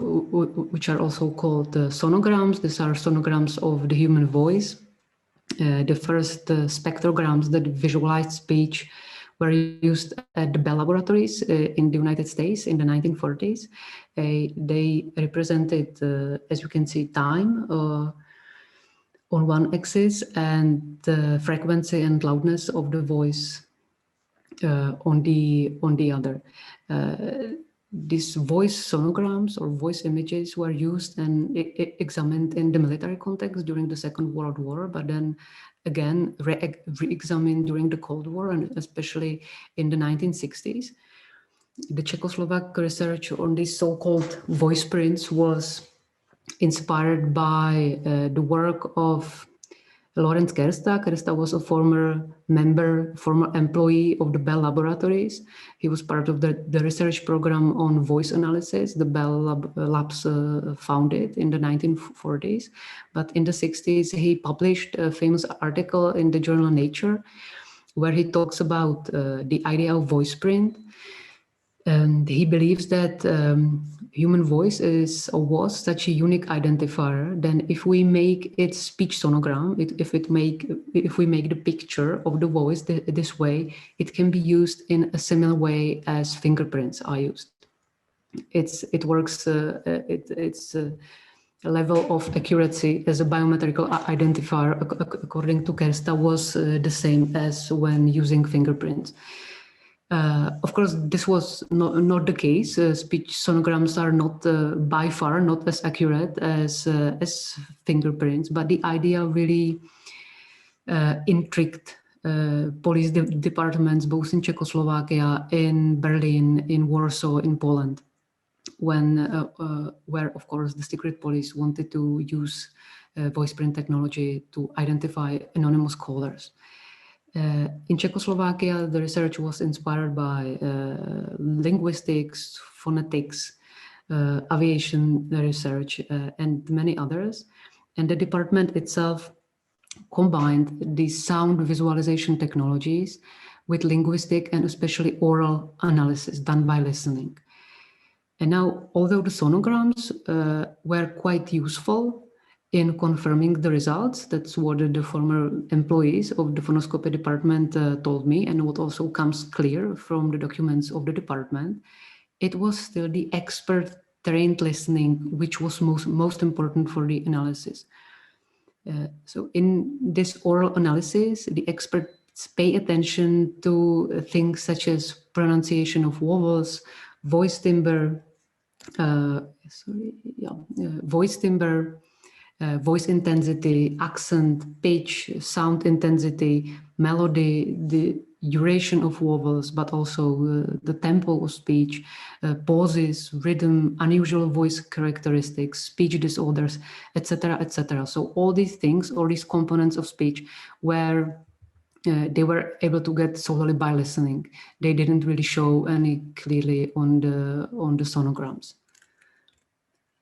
which are also called sonograms. These are sonograms of the human voice. The first spectrograms that visualized speech were used at the Bell Laboratories in the United States in the 1940s. They represented, as you can see, time on one axis and the frequency and loudness of the voice on the other. These voice sonograms or voice images were used and examined in the military context during the Second World War, but then again re-examined during the Cold War, and especially in the 1960s. The Czechoslovak research on these so-called voice prints was inspired by the work of Lorenz Kersta. Kersta was a former employee of the Bell Laboratories. He was part of the research program on voice analysis the Bell Labs founded in the 1940s. But in the 60s, he published a famous article in the journal Nature, where he talks about the idea of voice print. And he believes that human voice is or was such a unique identifier. Then if we make it speech sonogram, if we make the picture of the voice this way, it can be used in a similar way as fingerprints are used. It's a level of accuracy as a biometrical identifier, according to Kersta, was the same as when using fingerprints. Of course, this was not the case. Speech sonograms are not by far not as accurate as fingerprints, but the idea really intrigued police departments both in Czechoslovakia, in Berlin, in Warsaw, in Poland, where of course the secret police wanted to use voice print technology to identify anonymous callers. In Czechoslovakia, the research was inspired by linguistics, phonetics, aviation research, and many others. And the department itself combined these sound visualization technologies with linguistic and especially oral analysis done by listening. And now, although the sonograms were quite useful in confirming the results, that's what the former employees of the phonoscopy department told me, and what also comes clear from the documents of the department, it was still the expert trained listening which was most important for the analysis. So in this oral analysis, the experts pay attention to things such as pronunciation of vowels, voice timbre, voice intensity, accent, pitch, sound intensity, melody, the duration of vowels, but also the tempo of speech, pauses, rhythm, unusual voice characteristics, speech disorders, etc., etc. So all these things, all these components of speech, where they were able to get solely by listening. They didn't really show any clearly on the sonograms.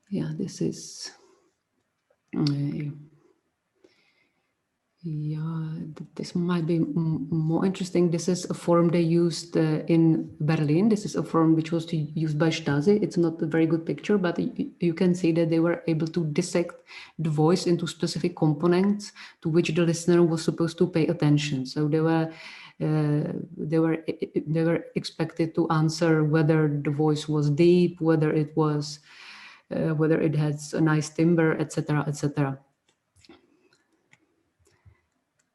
Yeah, this is. This might be more interesting. This is a form they used in Berlin. This is a form which was used by Stasi. It's not a very good picture, but you can see that they were able to dissect the voice into specific components to which the listener was supposed to pay attention. So they were expected to answer whether the voice was deep, whether it has a nice timbre, etc., etc.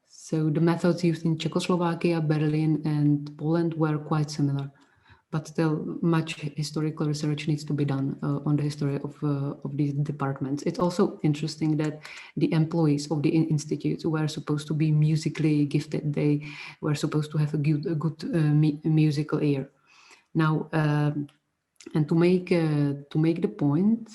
So the methods used in Czechoslovakia, Berlin, and Poland were quite similar, but still much historical research needs to be done on the history of these departments. It's also interesting that the employees of the institutes were supposed to be musically gifted. They were supposed to have a good musical ear. Now, and to make the point,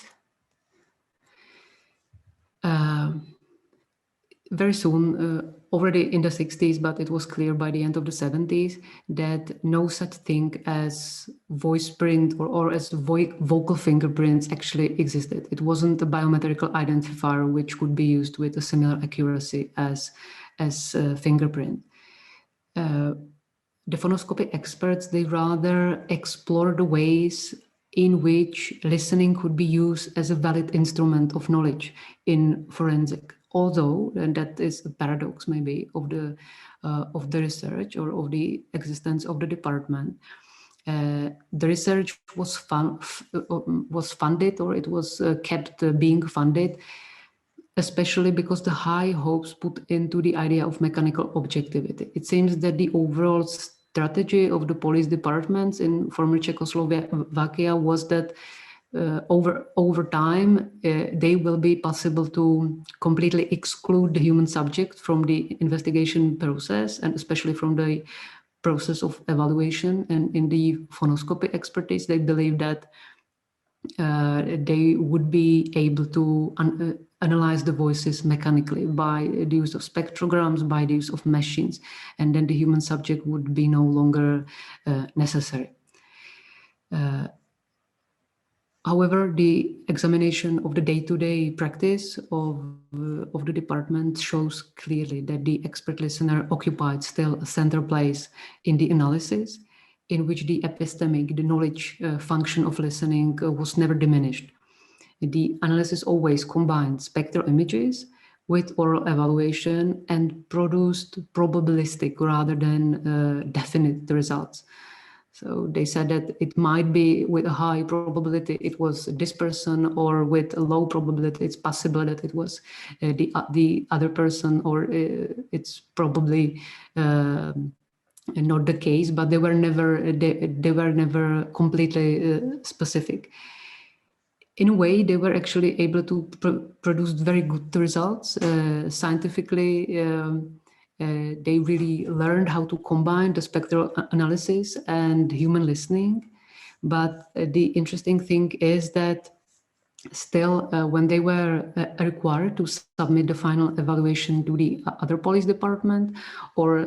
very soon, already in the 60s, but it was clear by the end of the 70s that no such thing as voice print or as vocal fingerprints actually existed. It wasn't a biometrical identifier which could be used with a similar accuracy as fingerprint. the phonoscopy experts, they rather explore the ways in which listening could be used as a valid instrument of knowledge in forensic. Although, and that is a paradox maybe of the research or of the existence of the department, the research was funded, or it was kept being funded, especially because the high hopes put into the idea of mechanical objectivity. It seems that the overall strategy of the police departments in former Czechoslovakia was that over time, they will be possible to completely exclude the human subject from the investigation process, and especially from the process of evaluation. And in the phonoscopy expertise, they believe that they would be able to analyze the voices mechanically by the use of spectrograms, by the use of machines, and then the human subject would be no longer necessary. However, the examination of the day-to-day practice of the department shows clearly that the expert listener occupied still a central place in the analysis, in which the epistemic, the knowledge function of listening was never diminished. The analysis always combined spectral images with oral evaluation and produced probabilistic rather than definite results. So they said that it might be with a high probability it was this person, or with a low probability it's possible that it was the other person, or it's probably not the case, but they were never completely specific. In a way, they were actually able to produce very good results scientifically. They really learned how to combine the spectral analysis and human listening. But the interesting thing is that still, when they were required to submit the final evaluation to the other police department, or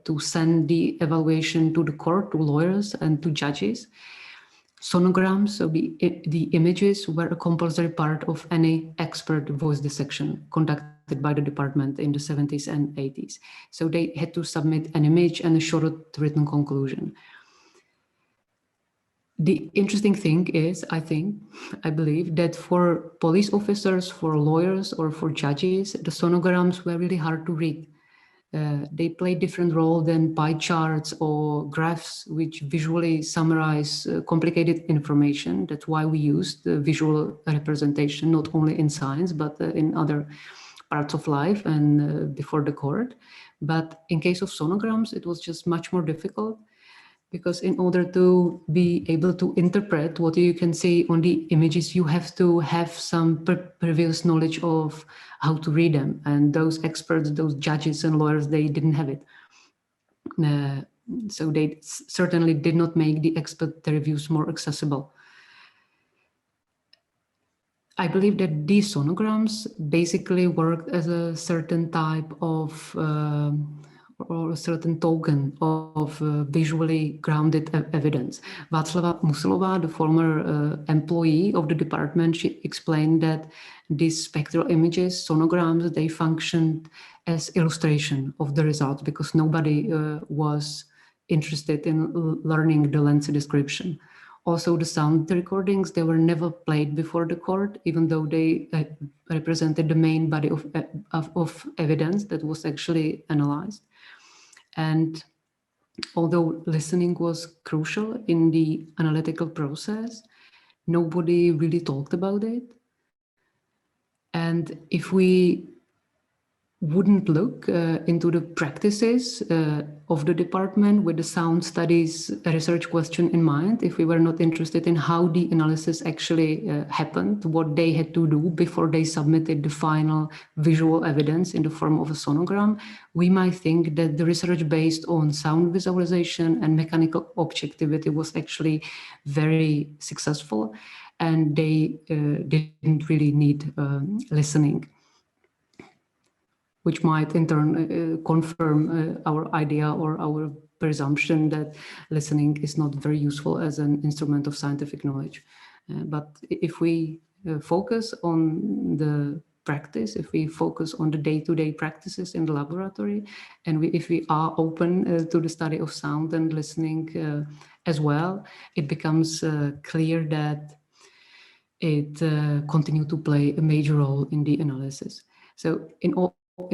to send the evaluation to the court, to lawyers and to judges, sonograms, so the images, were a compulsory part of any expert voice dissection conducted by the department in the 70s and 80s. So they had to submit an image and a short written conclusion. The interesting thing is, I believe that for police officers, for lawyers, or for judges, the sonograms were really hard to read. They play different role than pie charts or graphs, which visually summarize complicated information. That's why we use the visual representation, not only in science, but in other parts of life and before the court. But in case of sonograms, it was just much more difficult, because in order to be able to interpret what you can see on the images, you have to have some previous knowledge of how to read them. And those experts, those judges and lawyers, they didn't have it. So they certainly did not make the expert reviews more accessible. I believe that these sonograms basically worked as a certain type of or a certain token of visually grounded evidence. Václava Musilová, the former employee of the department, she explained that these spectral images, sonograms, they functioned as illustration of the results, because nobody was interested in learning the lens description. Also, the sound recordings, they were never played before the court, even though they represented the main body of evidence that was actually analyzed. And although listening was crucial in the analytical process, nobody really talked about it. And if we wouldn't look into the practices of the department with the sound studies research question in mind, if we were not interested in how the analysis actually happened, what they had to do before they submitted the final visual evidence in the form of a sonogram, we might think that the research based on sound visualization and mechanical objectivity was actually very successful, and they didn't really need listening, which might in turn confirm our idea or our presumption that listening is not very useful as an instrument of scientific knowledge. But if we focus on the practice, if we focus on the day-to-day practices in the laboratory, and if we are open to the study of sound and listening as well, it becomes clear that it continues to play a major role in the analysis. So in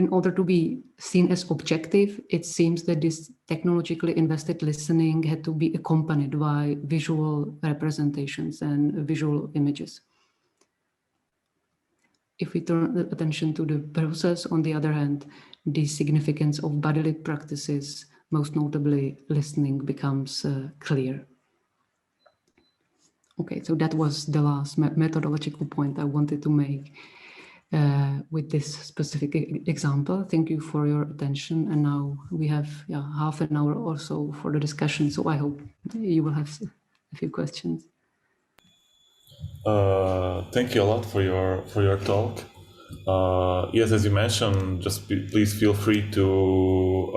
order to be seen as objective, it seems that this technologically invested listening had to be accompanied by visual representations and visual images. If we turn attention to the process, on the other hand, the significance of bodily practices, most notably listening, becomes clear. Okay, so that was the last methodological point I wanted to make with this specific example. Thank you for your attention. And now we have half an hour or so for the discussion. So I hope you will have a few questions. Thank you a lot for your talk. Yes, as you mentioned, just please feel free to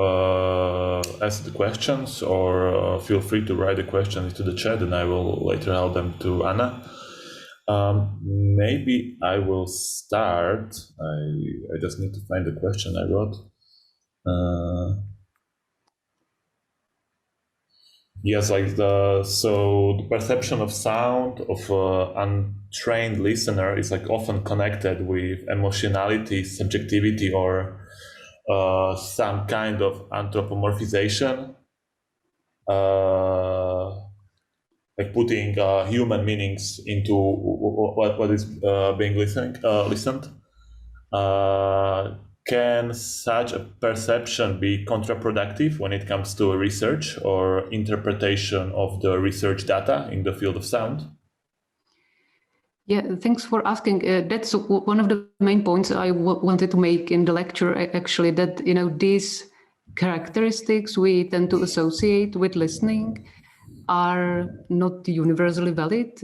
ask the questions, or feel free to write the questions into the chat, and I will later help them to Anna. Maybe I will start. I just need to find the question I wrote. Yes, so the perception of sound of an untrained listener is often connected with emotionality, subjectivity, or some kind of anthropomorphization, putting human meanings into what is being listened. Can such a perception be counterproductive when it comes to research or interpretation of the research data in the field of sound? Yeah, thanks for asking. That's one of the main points I wanted to make in the lecture, actually, that, these characteristics we tend to associate with listening are not universally valid,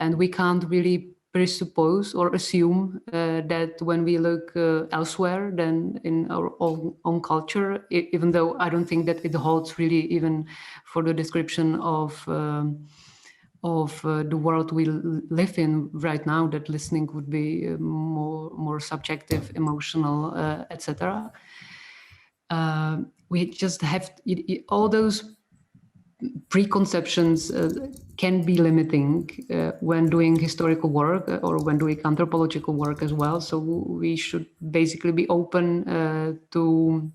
and we can't really presuppose or assume that when we look elsewhere than in our own culture, even though I don't think that it holds really even for the description of the world we live in right now, that listening would be more subjective, emotional, etc. We just have all those preconceptions can be limiting when doing historical work or when doing anthropological work as well. So we should basically be open to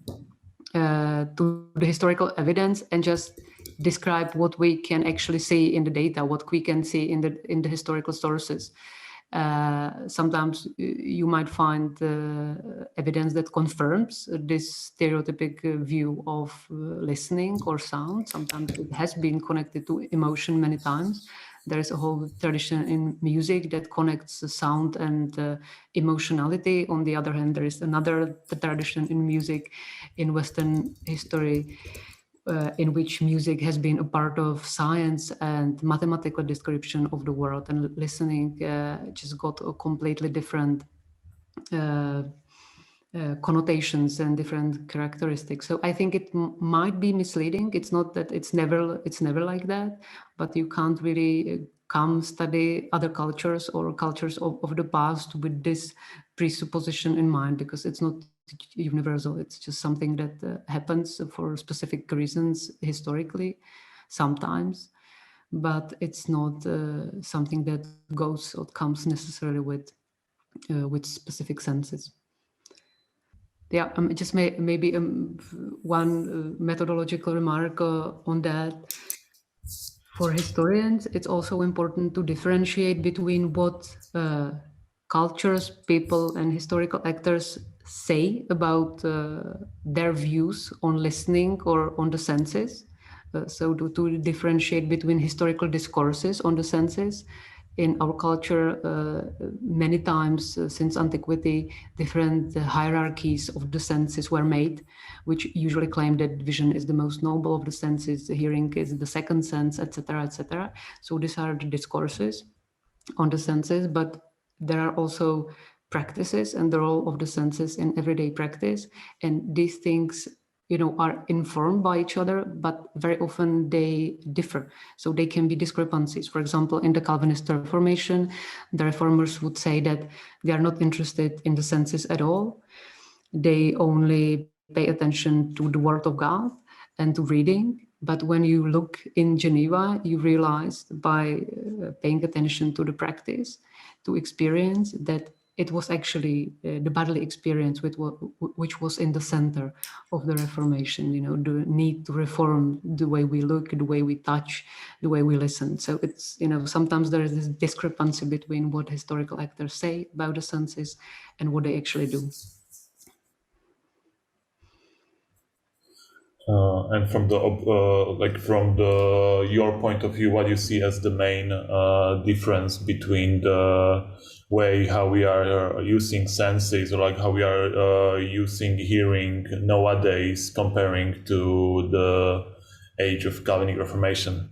the historical evidence and just describe what we can actually see in the data, what we can see in the historical sources. Sometimes you might find evidence that confirms this stereotypic view of listening or sound. Sometimes it has been connected to emotion many times. There is a whole tradition in music that connects sound and emotionality. On the other hand, there is another tradition in music in Western history in which music has been a part of science and mathematical description of the world, and listening just got a completely different connotations and different characteristics. So I think it might be misleading. It's not that it's never like that, but you can't really come study other cultures or cultures of the past with this presupposition in mind, because it's not universal. It's just something that happens for specific reasons historically sometimes, but it's not something that goes or comes necessarily with specific senses. Yeah, just maybe one methodological remark on that. For historians, it's also important to differentiate between what cultures, people, and historical actors say about their views on listening or on the senses. So to differentiate between historical discourses on the senses. In our culture, many times since antiquity, different hierarchies of the senses were made, which usually claim that vision is the most noble of the senses, hearing is the second sense, etc., etc. So these are the discourses on the senses, but there are also practices and the role of the senses in everyday practice. And these things are informed by each other, but very often they differ. So they can be discrepancies. For example, in the Calvinist Reformation, the reformers would say that they are not interested in the senses at all. They only pay attention to the Word of God and to reading. But when you look in Geneva, you realize by paying attention to the practice, to experience, that it was actually the bodily experience which was in the center of the Reformation, the need to reform the way we look, the way we touch, the way we listen. So it's, sometimes there is this discrepancy between what historical actors say about the senses and what they actually do. And from your point of view, what you see as the main difference between the way how we are using senses, or like how we are using hearing nowadays comparing to the age of Calvinist Reformation?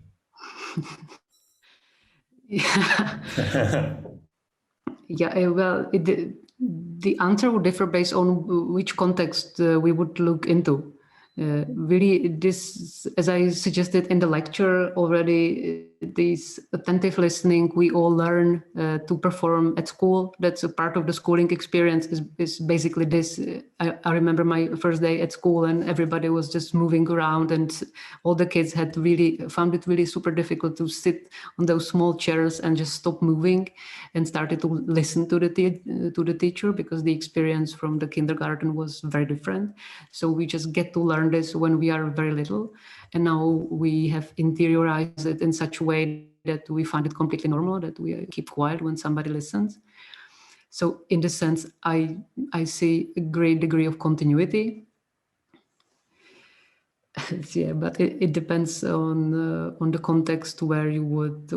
Yeah, well, the answer would differ based on which context we would look into. Really, this, as I suggested in the lecture already, this attentive listening we all learn to perform at school. That's a part of the schooling experience, is basically this. I remember my first day at school and everybody was just moving around, and all the kids found it really super difficult to sit on those small chairs and just stop moving and started to listen to the teacher, because the experience from the kindergarten was very different. So we just get to learn this when we are very little, and now we have interiorized it in such a way that we find it completely normal, that we keep quiet when somebody listens. So in this sense, I see a great degree of continuity. Yeah, but it depends on the context where you would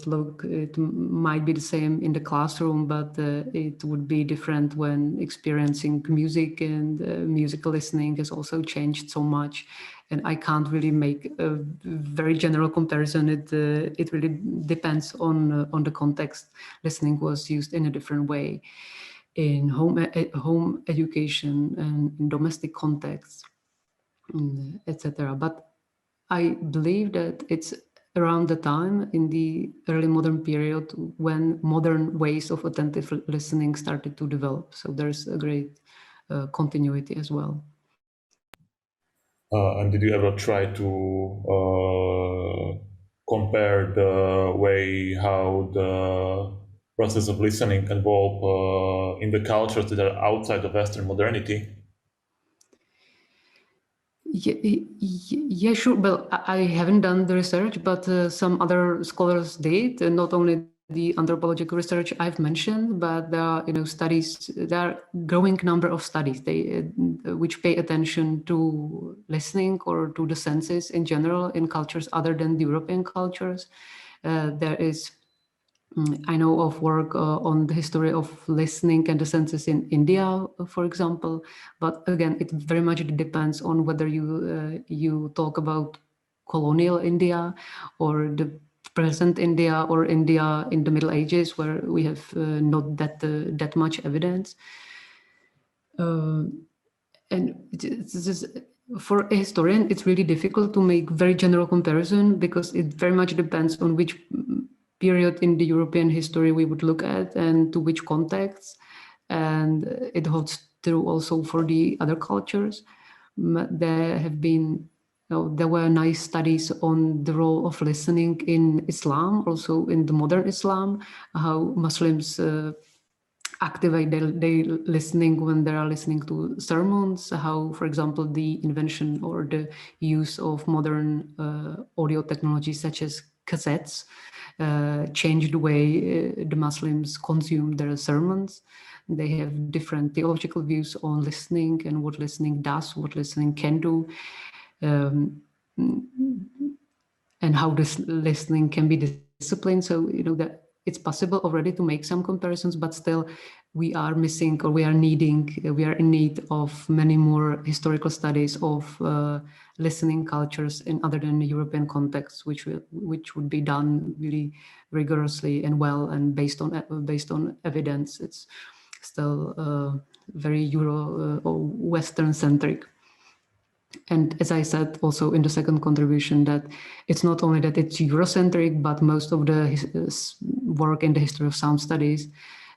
look. It might be the same in the classroom, but it would be different when experiencing music, and musical listening has also changed so much. And I can't really make a very general comparison. It really depends on the context. Listening was used in a different way in home education and in domestic contexts, etc. But I believe that it's around the time in the early modern period when modern ways of attentive listening started to develop. So there's a great continuity as well. And did you ever try to compare the way how the process of listening evolved in the cultures that are outside of Western modernity? Yeah, sure. Well, I haven't done the research, but some other scholars did. Not only the anthropological research I've mentioned, but there are, studies. There are growing number of studies which pay attention to listening or to the senses in general in cultures other than the European cultures. There is. I know of work on the history of listening and the senses in India, for example. But again, it very much depends on whether you talk about colonial India or the present India, or India in the Middle Ages, where we have not that much evidence. And it's just, for a historian, it's really difficult to make very general comparison, because it very much depends on which period in the European history we would look at and to which context. And it holds true also for the other cultures. There have been, there were nice studies on the role of listening in Islam, also in the modern Islam, how Muslims activate their listening when they are listening to sermons, how, for example, the invention or the use of modern audio technologies such as cassettes changed the way the Muslims consume their sermons. They have different theological views on listening and what listening does, what listening can do, and how this listening can be disciplined. So, that it's possible already to make some comparisons, but still we are missing, or we are in need of many more historical studies of listening cultures in other than the European context, which would be done really rigorously and well and based on evidence. It's still very Euro or Western centric. And as I said also in the second contribution, that it's not only that it's Eurocentric, but most of the work in the history of sound studies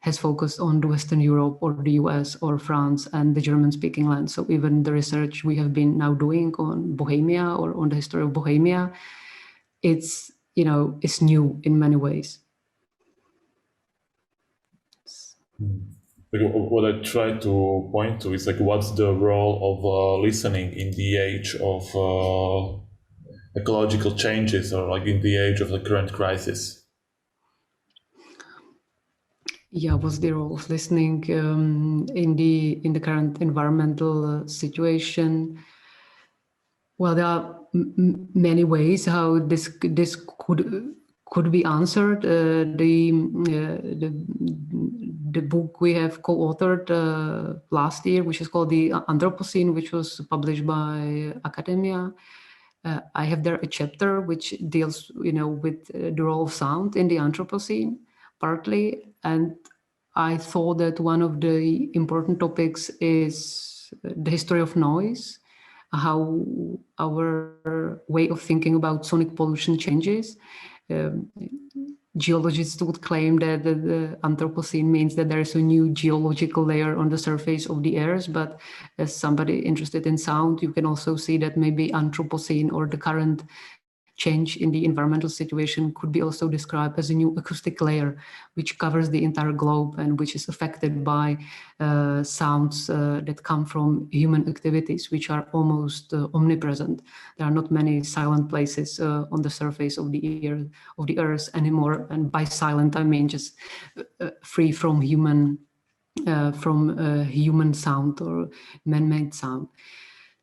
has focused on the Western Europe or the US or France and the German-speaking lands. So even the research we have been now doing on Bohemia or on the history of Bohemia, it's, you know, it's new in many ways. What I try to point to is like, what's the role of listening in the age of ecological changes, or like in the age of the current crisis? Yeah, what's the role of listening in the current environmental situation? Well, there are many ways how this could be answered. The book we have co-authored last year, which is called The Anthropocene, which was published by Academia. I have there a chapter which deals, you know, with the role of sound in the Anthropocene, partly. And I thought that one of the important topics is the history of noise, how our way of thinking about sonic pollution changes. Geologists would claim that the Anthropocene means that there is a new geological layer on the surface of the earth, but as somebody interested in sound, you can also see that maybe Anthropocene, or the current change in the environmental situation, could be also described as a new acoustic layer, which covers the entire globe and which is affected by sounds that come from human activities, which are almost omnipresent. There are not many silent places on the surface of the earth anymore. And by silent, I mean just free from human sound or man-made sound.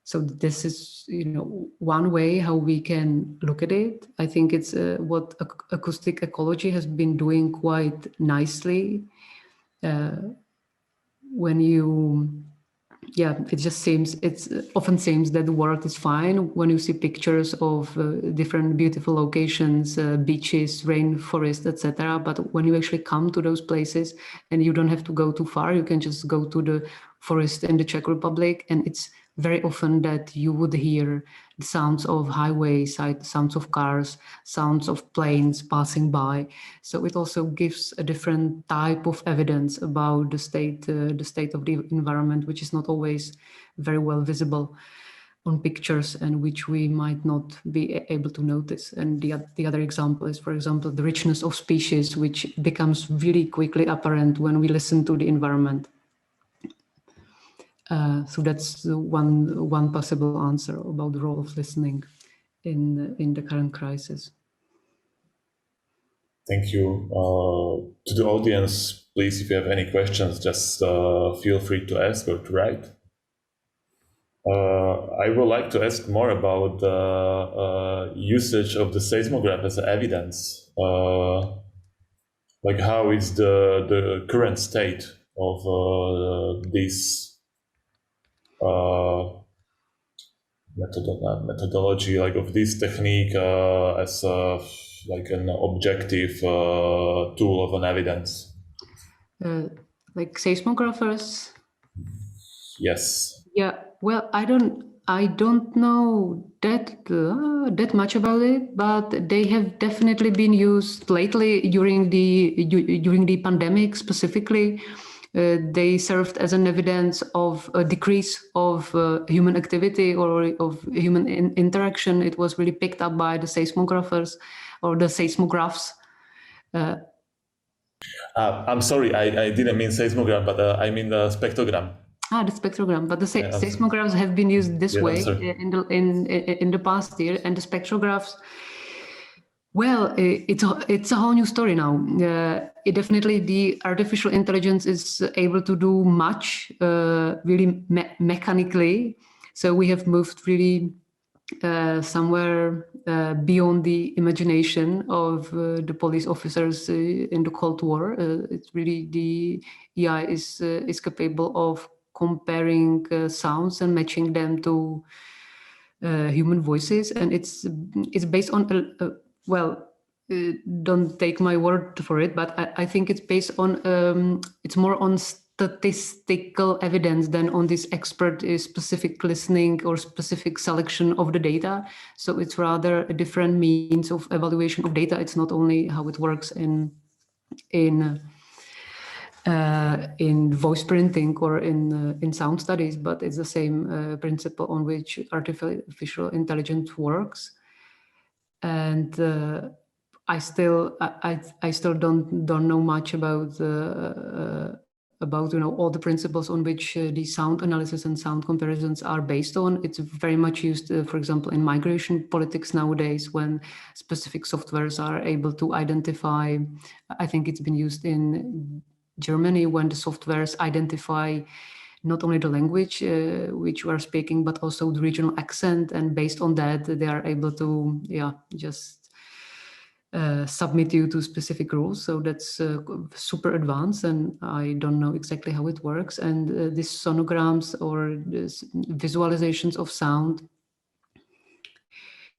So this is, you know, one way how we can look at it. I think it's what acoustic ecology has been doing quite nicely. When you, yeah, it often seems that the world is fine when you see pictures of different beautiful locations, beaches, rainforest, etc. But when you actually come to those places, and you don't have to go too far, you can just go to the forest in the Czech Republic, and it's very often that you would hear the sounds of highways, sounds of cars, sounds of planes passing by. So it also gives a different type of evidence about the state of the environment, which is not always very well visible on pictures and which we might not be able to notice. And the other example is, for example, the richness of species, which becomes really quickly apparent when we listen to the environment. So that's one possible answer about the role of listening in the current crisis. Thank you. To the audience, please, if you have any questions, just feel free to ask or to write. I would like to ask more about the usage of the seismograph as evidence. Like, how is the current state of this methodology, like of this technique as like an objective tool of an evidence? Like seismographers? Yes. Yeah. Well, I don't know that much about it, but they have definitely been used lately during the pandemic specifically. They served as an evidence of a decrease of human activity or of human interaction. It was really picked up by the seismographers or the seismographs. I'm sorry, I didn't mean seismogram, but I mean the spectrogram. The spectrogram, but the seismographs have been used this way in the past year, and the spectrographs. Well, it's a whole new story now. Definitely, the artificial intelligence is able to do much, really mechanically. So we have moved really somewhere beyond the imagination of the police officers in the Cold War. It's really the AI is capable of comparing sounds and matching them to human voices, and it's based on don't take my word for it, but I think it's based on it's more on statistical evidence than on this expert specific listening or specific selection of the data. So it's rather a different means of evaluation of data. It's not only how it works in voice printing or in sound studies, but it's the same principle on which artificial intelligence works. And I still don't know much about all the principles on which the sound analysis and sound comparisons are based on. It's very much used, for example, in migration politics nowadays, when specific softwares are able to identify. I think it's been used in Germany when the softwares identify not only the language which we are speaking, but also the regional accent, and based on that, they are able to just submit you to specific rules. So that's super advanced, and I don't know exactly how it works. And these sonograms or visualizations of sound,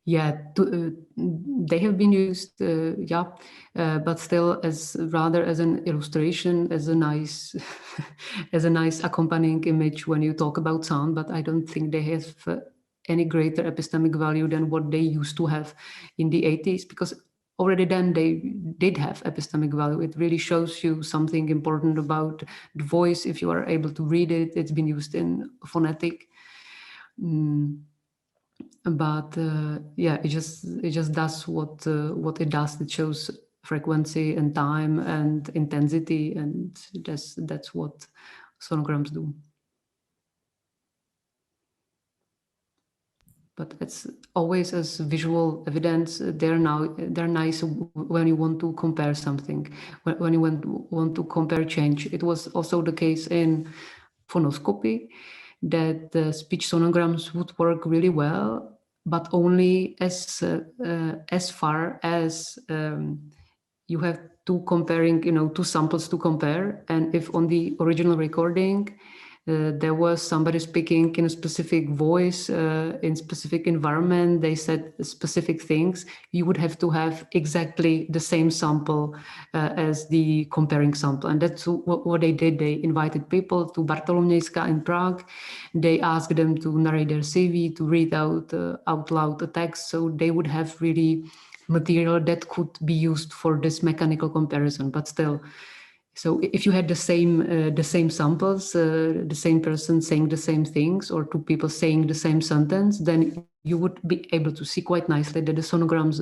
they have been used, but still as an illustration, as a nice, as a nice accompanying image when you talk about sound. But I don't think they have any greater epistemic value than what they used to have in the 80s, because already then they did have epistemic value. It really shows you something important about the voice if you are able to read it. It's been used in phonetic. But it just does what it does. It shows frequency and time and intensity, and that's what sonograms do. But it's always as visual evidence. They're nice when you want to compare something, when you want to compare change. It was also the case in phonoscopy that the speech sonograms would work really well, but only as far as you have two samples to compare. And if on the original recording there was somebody speaking in a specific voice, in specific environment, they said specific things, you would have to have exactly the same sample as the comparing sample. And that's what they did. They invited people to Bartolomějska in Prague. They asked them to narrate their CV, to read out loud a text, so they would have really material that could be used for this mechanical comparison. But still, so if you had the same samples, the same person saying the same things, or two people saying the same sentence, then you would be able to see quite nicely that the sonograms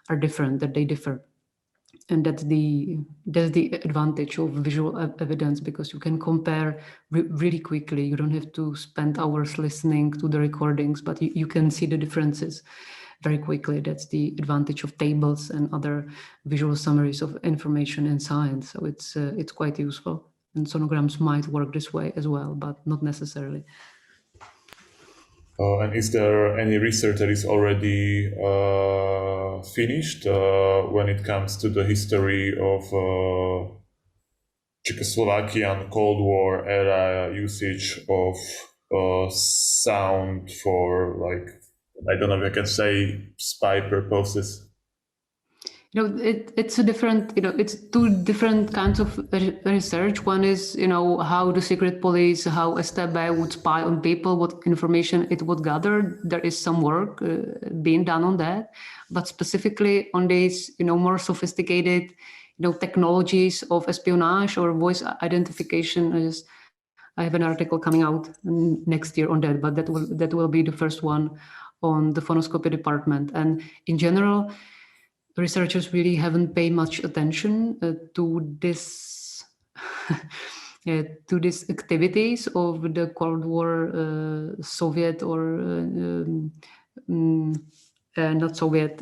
are different, that they differ. And that's the advantage of visual evidence, because you can compare really quickly. You don't have to spend hours listening to the recordings, but you can see the differences very quickly. That's the advantage of tables and other visual summaries of information in science. So it's quite useful. And sonograms might work this way as well, but not necessarily. And is there any research that is already finished when it comes to the history of Czechoslovakian Cold War era usage of sound for, like, I don't know if I can say, spy purposes? It's a different, it's two different kinds of research. One is, how the secret police, how STB would spy on people, what information it would gather. There is some work being done on that, but specifically on these, more sophisticated, technologies of espionage or voice identification. I have an article coming out next year on that, but that will be the first one on the phonoscopy department. And in general, researchers really haven't paid much attention to this to these activities of the Cold War Soviet or not Soviet,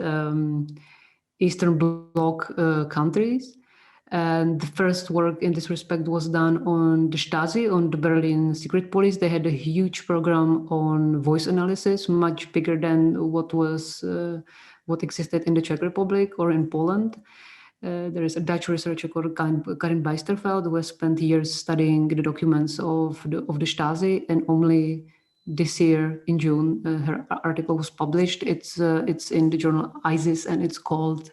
Eastern Bloc countries. And the first work in this respect was done on the Stasi, on the Berlin secret police. They had a huge program on voice analysis, much bigger than what existed in the Czech Republic or in Poland. There is a Dutch researcher called Karin Bijsterveld, who has spent years studying the documents of the Stasi, and only this year in June her article was published. It's in the journal ISIS, and it's called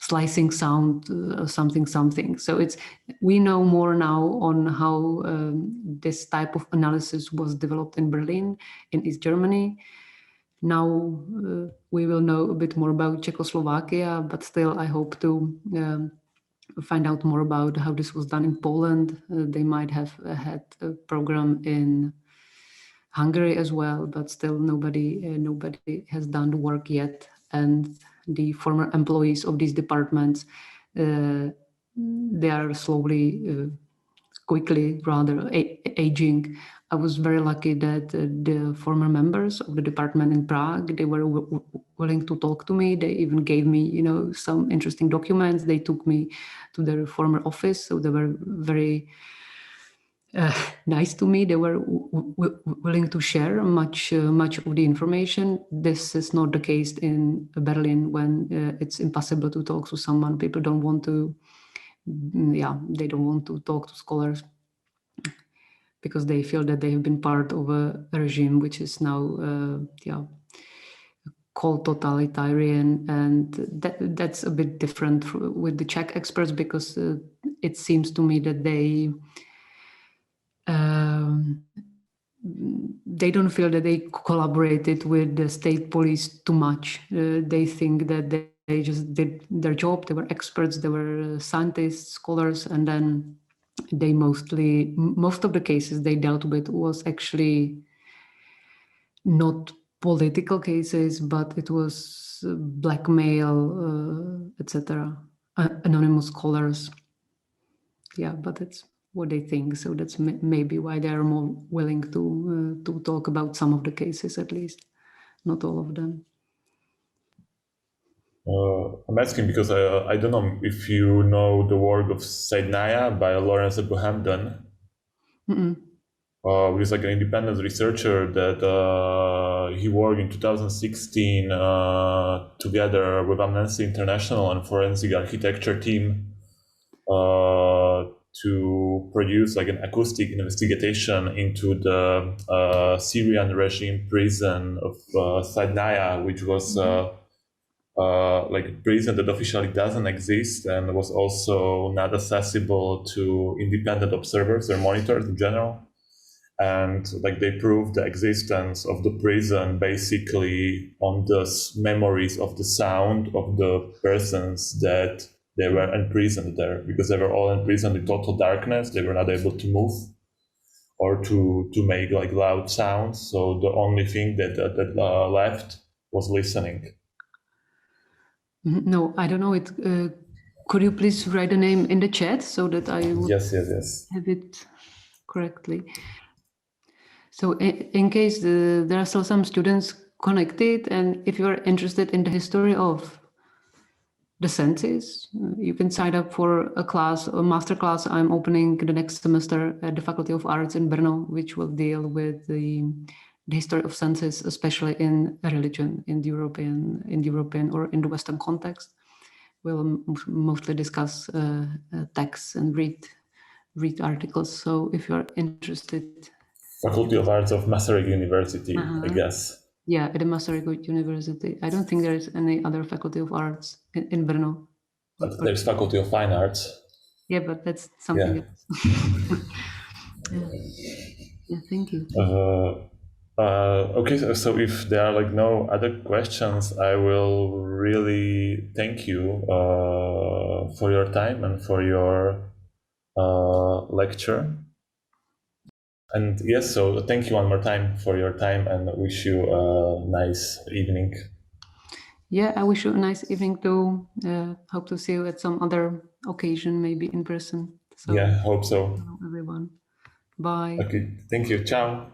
slicing sound, something. So we know more now on how this type of analysis was developed in Berlin, in East Germany. Now we will know a bit more about Czechoslovakia, but still I hope to find out more about how this was done in Poland. They might have had a program in Hungary as well, but still nobody has done the work yet. And the former employees of these departments, they are slowly, quickly rather aging. I was very lucky that the former members of the department in Prague, they were willing to talk to me. They even gave me, some interesting documents. They took me to their former office, so they were very nice to me. They were willing to share much of the information. This is not the case in Berlin when it's impossible to talk to someone. People don't want to, they don't want to talk to scholars because they feel that they have been part of a regime which is now, called totalitarian, and that's a bit different with the Czech experts because it seems to me that they don't feel that they collaborated with the state police too much. They think that they just did their job. They were experts, they were scientists, scholars, and then they most of the cases they dealt with was actually not political cases, but it was blackmail, etc. Anonymous scholars. Yeah, but that's what they think. So that's maybe why they are more willing to talk about some of the cases, at least, not all of them. I'm asking because I don't know if you know the work of Saidnaya by Lawrence Abraham. He's like an independent researcher that he worked in 2016 together with Amnesty International and Forensic Architecture team to produce like an acoustic investigation into the Syrian regime prison of Saidnaya, which was like a prison that officially doesn't exist and was also not accessible to independent observers or monitors in general. And like they proved the existence of the prison basically on the memories of the sound of the persons that they were imprisoned there, because they were all imprisoned in total darkness. They were not able to move or to make like loud sounds. So the only thing that left was listening. No, I don't know it. Could you please write the name in the chat so that I will Yes. have it correctly? So in case there are still some students connected, and if you are interested in the history of the senses, you can sign up for a master class I'm opening the next semester at the Faculty of Arts in Brno, which will deal with the history of senses, especially in religion, in the European or in the Western context. We'll mostly discuss texts and read articles. So if you are interested. Faculty of Arts of Masaryk University, I guess. Yeah, at the Masaryk University. I don't think there is any other Faculty of Arts in Brno. But there's Faculty of Fine Arts. Yeah, but that's something else. Yeah, thank you. Okay, so if there are like no other questions, I will really thank you for your time and for your lecture. And yes, so thank you one more time for your time and wish you a nice evening. Yeah, I wish you a nice evening too. Hope to see you at some other occasion, maybe in person. So, yeah, hope so. hello everyone. Bye. Okay, thank you. Ciao.